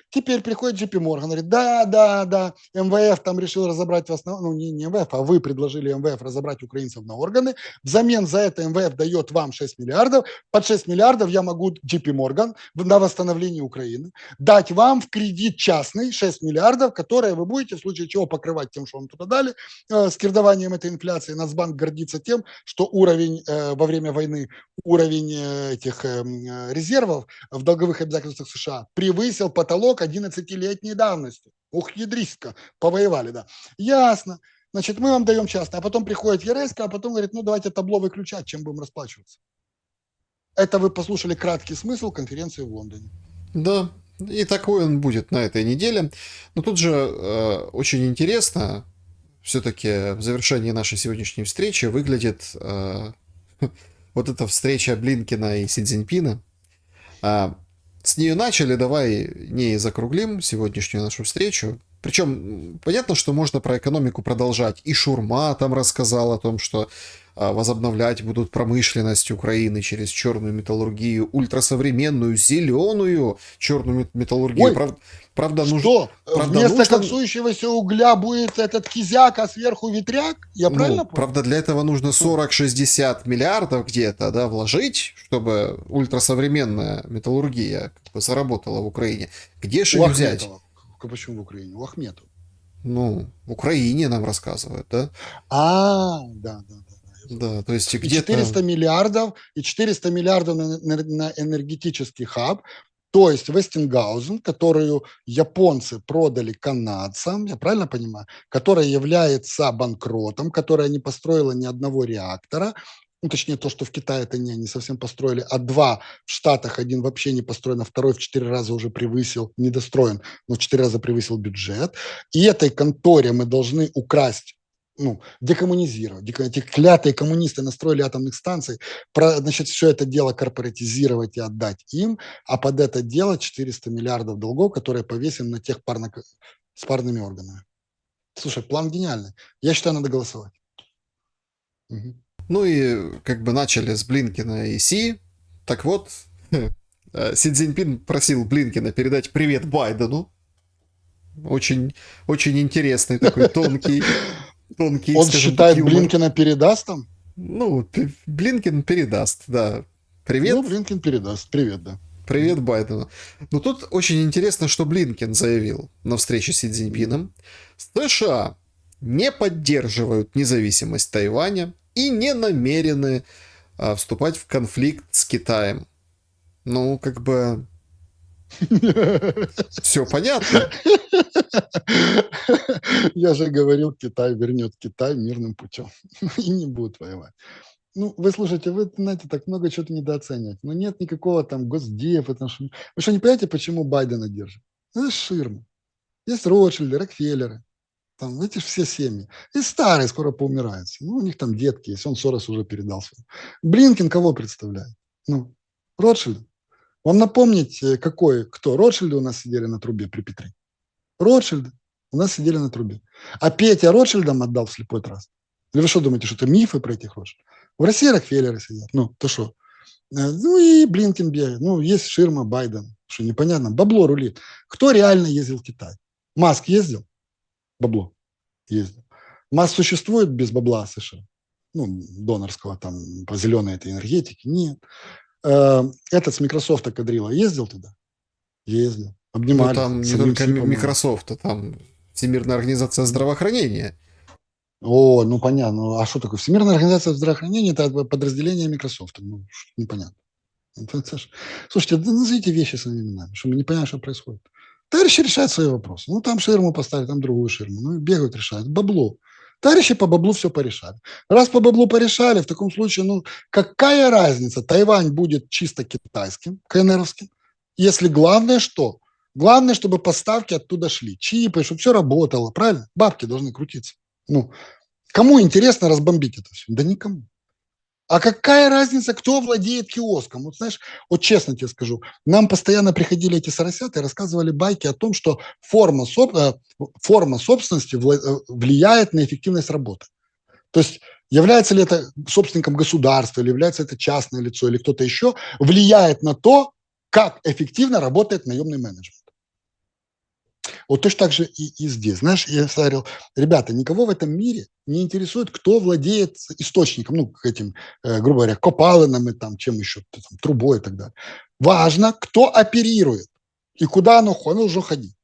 Теперь приходит JP Morgan, говорит, да, МВФ там решил разобрать вас, не МВФ, а вы предложили МВФ разобрать украинцев на органы, взамен за это МВФ дает вам 6 миллиардов, под 6 миллиардов я могу JP Morgan на восстановление Украины дать вам в кредит частный 6 миллиардов, которые вы будете в случае чего покрывать тем, что вам туда дали, с кирдованием этой инфляции. Нацбанк гордится тем, что уровень во время войны, уровень этих резервов в долговых обязательствах США превысил потолок 11-летней давности. Ух, ядриська, повоевали, да. Ясно. Значит, мы вам даем частно. А потом приходит Ереська, а потом говорит, давайте табло выключать, чем будем расплачиваться. Это вы послушали краткий смысл конференции в Лондоне. Да, и такой он будет на этой неделе. Но тут же очень интересно, все-таки в завершении нашей сегодняшней встречи выглядит вот эта встреча Блинкена и Си Цзиньпина. С нее начали, давай не закруглим сегодняшнюю нашу встречу. Причем понятно, что можно про экономику продолжать. И Шурма там рассказал о том, что возобновлять будут промышленность Украины через черную металлургию, ультрасовременную, зеленую черную металлургию. Ой, Правда, что, правда, вместо нужно, коксующегося угля будет этот кизяк, а сверху ветряк? Я правильно ну, понял? правда, для этого нужно 40-60 миллиардов где-то, да, вложить, чтобы ультрасовременная металлургия как бы заработала в Украине. Где же У ее взять? Ахметова. Почему в Украине? У Ахметова. Ну, в Украине нам рассказывают, да? Да, да, да, я забыл. Да, то есть И где-то... 400 миллиардов, и 400 миллиардов на энергетический хаб, то есть Вестингаузен, которую японцы продали канадцам, я правильно понимаю, которая является банкротом, которая не построила ни одного реактора, ну, точнее, то, что в Китае это не совсем построили, а два в Штатах, один вообще не построен, а второй в 4 раза уже превысил, недостроен, но в 4 раза превысил бюджет. И этой конторе мы должны украсть, ну, декоммунизировать. Эти клятые коммунисты настроили атомных станций, значит, все это дело корпоратизировать и отдать им, а под это дело 400 миллиардов долгов, которые повесим на тех с парными органами. Слушай, план гениальный. Я считаю, надо голосовать. Угу. Ну и как бы начали с Блинкина и Си. Так вот, Си Цзиньпин просил Блинкина передать привет Байдену. Очень, очень интересный такой тонкий, Он скажем так, считает, юмор. Блинкина передаст там? Ну, Блинкин передаст, да. Привет, Ну, Блинкин передаст. Привет, да. привет Байдену. Но тут очень интересно, что Блинкин заявил на встрече с Си Цзиньпином. США не поддерживают независимость Тайваня и не намерены вступать в конфликт с Китаем. Ну, как бы все понятно. Я же говорил, Китай вернет Китай мирным путем и не будет воевать. Ну, вы слушайте, вы, знаете, так много чего-то недооцениваете. Но нет никакого там госдев. Вы что, не понимаете, почему Байдена держит? Это ширма. Есть Ротшильды, Рокфеллеры, там эти ж все семьи. И старые скоро поумирают. Ну, у них там детки есть, он Сорос уже передал свой. Блинкин кого представляет? Ну, Ротшильд. Вам напомнить, кто? Ротшильды у нас сидели на трубе при Петре. Ротшильды у нас сидели на трубе. А Петя Ротшильдам отдал в слепой траст. Или вы что думаете, что это мифы про этих Ротшильдов? В России Рокфеллеры сидят. Ну, то что? Ну и Блинкин бегает. Ну, есть ширма Байден. Что непонятно. Бабло рулит. Кто реально ездил в Китай? Маск ездил? Бабло ездил. Маск существует без бабла США? Ну, донорского там по зеленой этой энергетике? Нет. Этот с Microsoft кадрила ездил туда? Ездил. Ну, Обнимались. там С не одним только чипом. Microsoft, а там Всемирная организация здравоохранения. О, ну понятно. Ну, а что такое? Всемирная организация здравоохранения – это подразделение Microsoft. Ну, непонятно. Слушайте, да назовите вещи своими именами, что мы не понимаем, что происходит. Товарищи решают свои вопросы. Ну, там ширму поставили, там другую ширму. Ну, бегают, решают. Бабло. Товарищи по баблу все порешали. Раз по баблу порешали, в таком случае, ну, какая разница? Тайвань будет чисто китайским, КНРовским. Если главное что? Главное, чтобы поставки оттуда шли. Чипы, чтобы все работало, правильно? Бабки должны крутиться. Ну, кому интересно разбомбить это все? Да никому. А какая разница, кто владеет киоском? Вот знаешь, вот честно тебе скажу, нам постоянно приходили эти соросята и рассказывали байки о том, что форма собственности влияет на эффективность работы. То есть является ли это собственником государства, или является это частное лицо, или кто-то еще, влияет на то, как эффективно работает наемный менеджмент. Вот точно так же и здесь. Знаешь, я говорил, ребята, никого в этом мире не интересует, кто владеет источником, ну, этим, грубо говоря, копалином и там, чем еще, там, трубой и так далее. Важно, кто оперирует и куда оно должно ходить.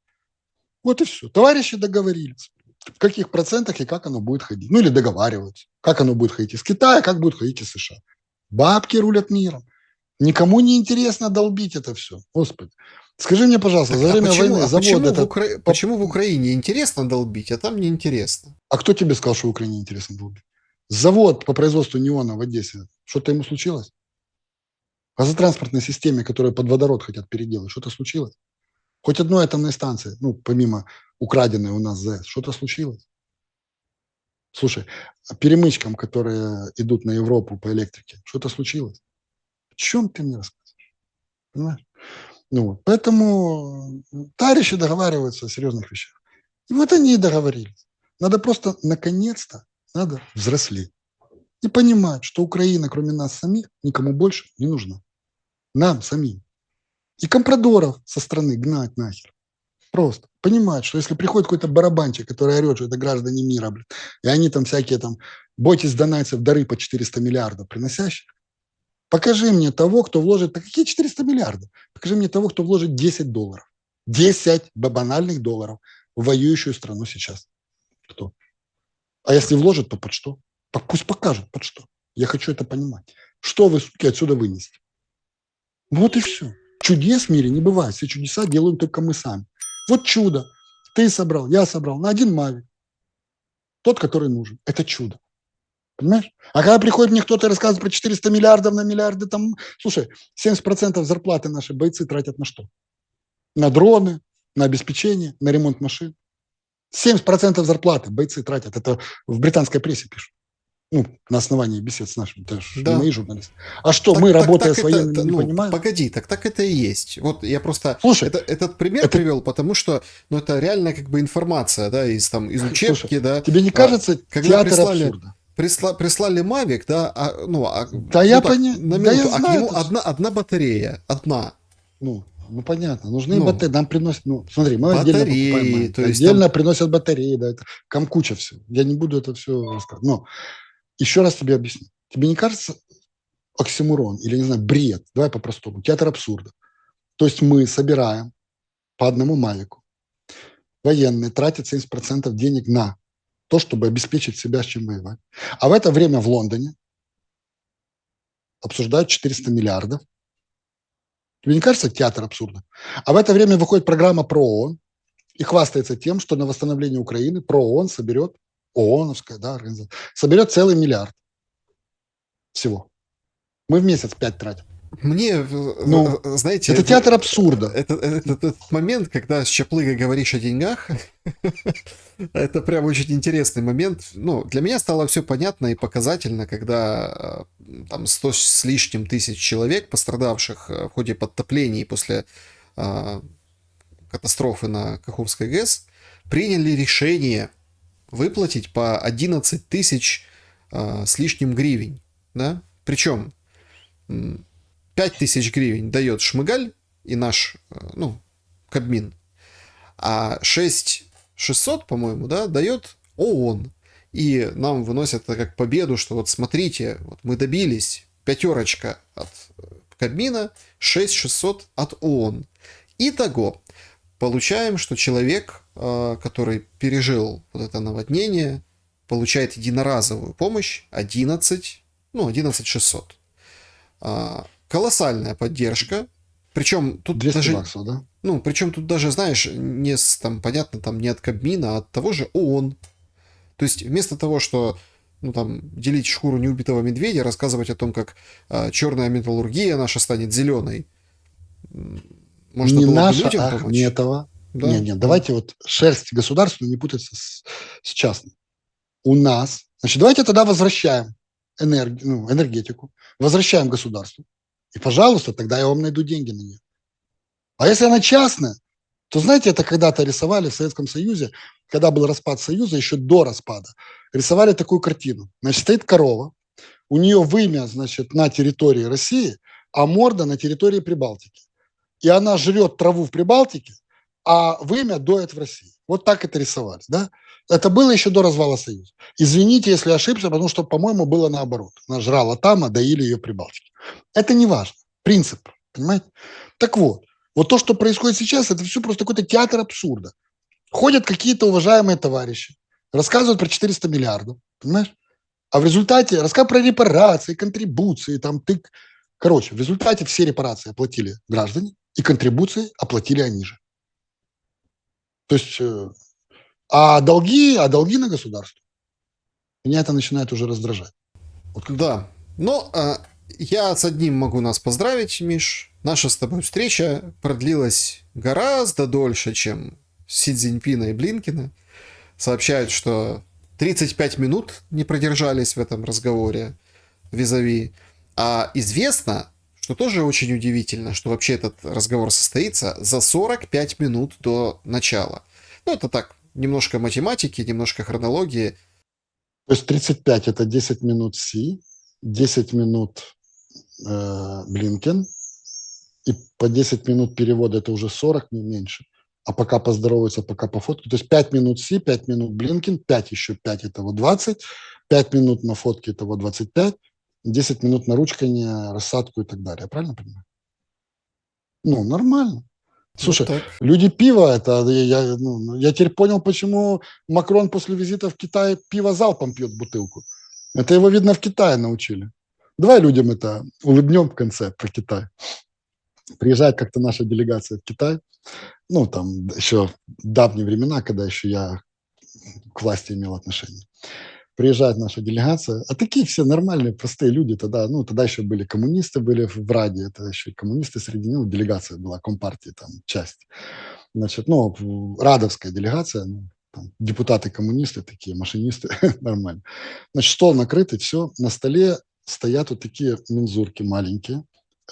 Вот и все. Товарищи договорились, в каких процентах и как оно будет ходить. Ну, или договариваются, как оно будет ходить из Китая, как будет ходить из США. Бабки рулят миром. Никому не интересно долбить это все. Господи. Скажи мне, пожалуйста, Так, за время войны завод этот... почему в Украине интересно долбить, а там неинтересно? А кто тебе сказал, что в Украине интересно долбить? Завод по производству неона в Одессе, что-то ему случилось? Газотранспортной системе, которую под водород хотят переделать, что-то случилось? Хоть одной атомной станции, ну, помимо украденной у нас ЗАЭС, что-то случилось? Слушай, перемычкам, которые идут на Европу по электрике, что-то случилось? О чем ты мне рассказываешь? Понимаешь? Ну, вот. Поэтому товарищи договариваются о серьезных вещах. И вот они и договорились. Надо просто, наконец-то, надо взрослеть. И понимать, что Украина, кроме нас самих, никому больше не нужна. Нам самим. И компрадоров со страны гнать нахер. Просто понимать, что если приходит какой-то барабанчик, который орет, что это граждане мира, блин, и они там всякие там, бойтесь донайцев, дары по 400 миллиардов приносящих, покажи мне того, кто вложит, да какие 400 миллиардов? Покажи мне того, кто вложит 10 долларов. 10 банальных долларов в воюющую страну сейчас. Кто? А если вложит, то под что? Пусть покажут, под что. Я хочу это понимать. Что вы, суки, отсюда вынести? Вот и все. Чудес в мире не бывает. Все чудеса делаем только мы сами. Вот чудо. Ты собрал, я собрал на один Mavic. Тот, который нужен. Это чудо. Понимаешь? А когда приходит мне кто-то и рассказывает про 400 миллиардов на миллиарды, там, слушай, 70% зарплаты наши бойцы тратят на что? На дроны, на обеспечение, на ремонт машин. 70% зарплаты бойцы тратят. Это в британской прессе пишут. Ну, на основании бесед с нашими, это же не Да. мои журналисты. А что, мы, работая с военными, не ну, понимаем? Погоди, так это и есть. Вот я просто Слушай, этот пример привел, потому что, ну, это реально как бы информация, да, из учебки, слушай, да. тебе не кажется когда театр абсурда? прислали Mavic, да, Да я понимаю, на да я минуту, а к знаю. нему одна батарея, одна. Ну, понятно, нужны батареи, нам приносят, ну, смотри, мы батареи, отдельно покупаем, то есть отдельно там... приносят батареи, да, это куча всего. Я не буду это все рассказывать. Но еще раз тебе объясню. Тебе не кажется оксюморон или, не знаю, бред, давай по-простому, театр абсурда. То есть мы собираем по одному мавику. Военные тратят 70% денег на то, чтобы обеспечить себя, с чем воевать. А в это время в Лондоне обсуждают 400 миллиардов. Тебе не кажется театр абсурда? А в это время выходит программа про ООН и хвастается тем, что на восстановление Украины про ООН соберет, ООНовская, да, организация, соберет целый миллиард всего. Мы в месяц 5 тратим. Мне, Ну, знаете... это театр абсурда. Этот момент, когда с Чаплыгой говоришь о деньгах, это прям очень интересный момент. Ну, для меня стало все понятно и показательно, когда там 100 с лишним тысяч человек, пострадавших в ходе подтоплений после катастрофы на Каховской ГЭС, приняли решение выплатить по 11 тысяч с лишним гривен. Да? Причем 5 тысяч гривен дает Шмыгаль и наш, ну, Кабмин, а 600, по-моему, да, дает ООН. И нам выносят это как победу, что вот смотрите, вот мы добились, 5 от Кабмина, 600 от ООН. Итого, получаем, что человек, который пережил вот это наводнение, получает единоразовую помощь 11 600. Колоссальная поддержка. Причем тут 200 даже... баксов, да? Ну, причем тут даже, знаешь, не там, понятно, там не от Кабмина, а от того же ООН. То есть вместо того, что ну, там, делить шкуру неубитого медведя, рассказывать о том, как черная металлургия наша станет зеленой, можно не было наша, бы людям а помочь. Ахметова. Да? Нет, давайте вот шерсть государственную не путаться с частной. У нас, значит, давайте тогда возвращаем энергетику, возвращаем государству. И, пожалуйста, тогда я вам найду деньги на нее. А если она частная, то, знаете, это когда-то рисовали в Советском Союзе, когда был распад Союза, еще до распада, рисовали такую картину. Значит, стоит корова, у нее вымя, значит, на территории России, а морда на территории Прибалтики. И она жрет траву в Прибалтике, а вымя доет в России. Вот так это рисовали, да? Это было еще до развала Союза. Извините, если ошибся, потому что, по-моему, было наоборот. Она жрала там, а доили ее в Прибалтике. Это не важно. Принцип, понимаете? Так вот, вот то, что происходит сейчас, это все просто какой-то театр абсурда. Ходят какие-то уважаемые товарищи, рассказывают про 400 миллиардов, понимаешь? А в результате рассказывают про репарации, контрибуции, там тык. Короче, в результате все репарации оплатили граждане, и контрибуции оплатили они же. То есть, а долги на государство. Меня это начинает уже раздражать. Вот да. Но я с одним могу нас поздравить, Миш. Наша с тобой встреча продлилась гораздо дольше, чем Си Цзиньпина и Блинкина. Сообщают, что 35 минут не продержались в этом разговоре визави. А известно, что тоже очень удивительно, что вообще этот разговор состоится за 45 минут до начала. Ну, это так, немножко математики, немножко хронологии. То есть 35 – это 10 минут Си, 10 минут Блинкен, и по 10 минут перевода это уже 40, не меньше. А пока поздороваются, пока пофоткают. То есть 5 минут Си, 5 минут Блинкен, 5 еще 5 – это вот 20, 5 минут на фотке – это вот 25, 10 минут на ручканье, рассадку и так далее. Я правильно понимаю? Ну, нормально. Вот Слушай, так. люди пиво, это я теперь понял, почему Макрон после визита в Китай пиво залпом пьет бутылку. Это его, видно, в Китае научили. Давай людям это улыбнем в конце про Китай. Приезжает как-то наша делегация в Китай, ну, там еще в давние времена, когда еще я к власти имел отношение. Приезжает наша делегация, а такие все нормальные, простые люди тогда, ну, тогда еще были коммунисты, были в Раде, это еще и коммунисты среди, ну, делегация была, компартии там, часть. Значит, ну, радовская делегация, ну, там, депутаты-коммунисты такие, машинисты, нормально. Значит, стол накрытый, все, на столе стоят вот такие мензурки маленькие,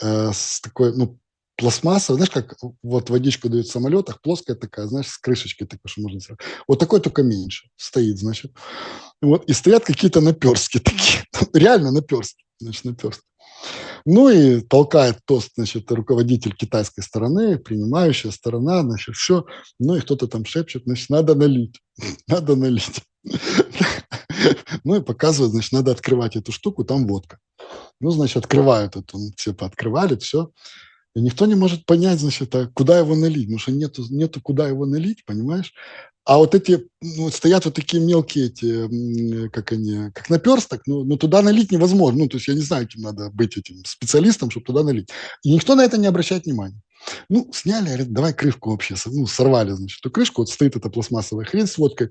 с такой, ну, пластмасса, знаешь, как вот водичку дают в самолетах, плоская такая, знаешь, с крышечкой такой, что можно сразу. Вот такой, только меньше стоит, значит. Вот, и стоят какие-то наперстки такие, реально наперстки, значит, наперстки. Ну и толкает тост, значит, руководитель китайской стороны, принимающая сторона, значит, все. Ну и кто-то там шепчет, значит, надо налить, надо налить. Ну и показывает, значит, надо открывать эту штуку, там водка. Ну, значит, открывают эту, все пооткрывали, все. И никто не может понять, значит, а куда его налить, потому что нету куда его налить, понимаешь? А вот эти, ну, стоят вот такие мелкие эти, как они, как наперсток, но туда налить невозможно. Ну, то есть я не знаю, кем надо быть этим специалистом, чтобы туда налить. И никто на это не обращает внимания. Ну, сняли, говорят, давай крышку вообще, ну, сорвали, значит, эту крышку, вот стоит эта пластмассовая хрень с водкой,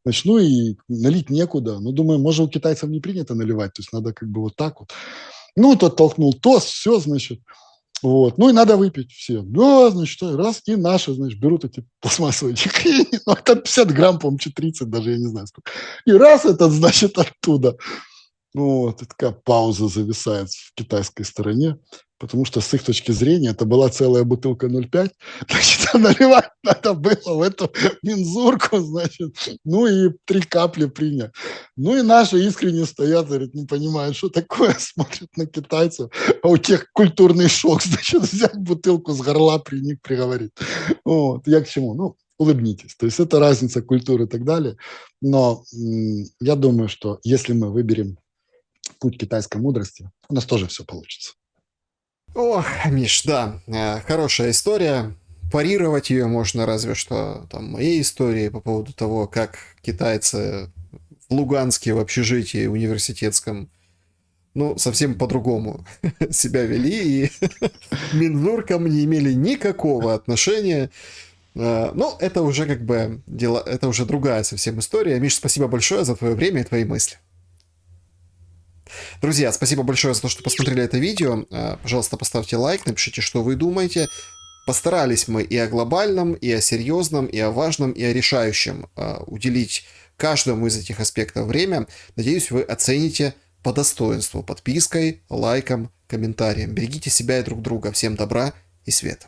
значит, ну, и налить некуда. Ну, думаю, может, у китайцев не принято наливать, то есть надо как бы вот так вот. Ну, тот толкнул тост, все, значит, вот. Ну и надо выпить все. Да, значит, раз, и наши, значит, берут эти пластмассовые чехли, ну, там 50 грамм, по-моему, 30, даже я не знаю сколько. И раз этот, значит, оттуда. Вот, и такая пауза зависает в китайской стороне, потому что с их точки зрения это была целая бутылка 0,5, значит, а наливать надо было в эту мензурку, значит, ну и 3 капли принять. Ну и наши искренне стоят, говорят, не понимают, что такое, смотрят на китайцев, а у тех культурный шок, значит, взять бутылку с горла, при них приговорить. Вот, я к чему? Ну, улыбнитесь. То есть это разница культуры и так далее. Но я думаю, что если мы выберем путь китайской мудрости, у нас тоже все получится. Ох, Миш, да, хорошая история. Парировать ее можно разве что там моей истории по поводу того, как китайцы в Луганске в общежитии университетском, ну, совсем по-другому себя вели и к мензуркам не имели никакого отношения. Но это уже как бы дело, это уже другая совсем история. Миш, спасибо большое за твое время и твои мысли. Друзья, спасибо большое за то, что посмотрели это видео. Пожалуйста, поставьте лайк, напишите, что вы думаете. Постарались мы и о глобальном, и о серьезном, и о важном, и о решающем уделить каждому из этих аспектов время. Надеюсь, вы оцените по достоинству подпиской, лайком, комментарием. Берегите себя и друг друга. Всем добра и света.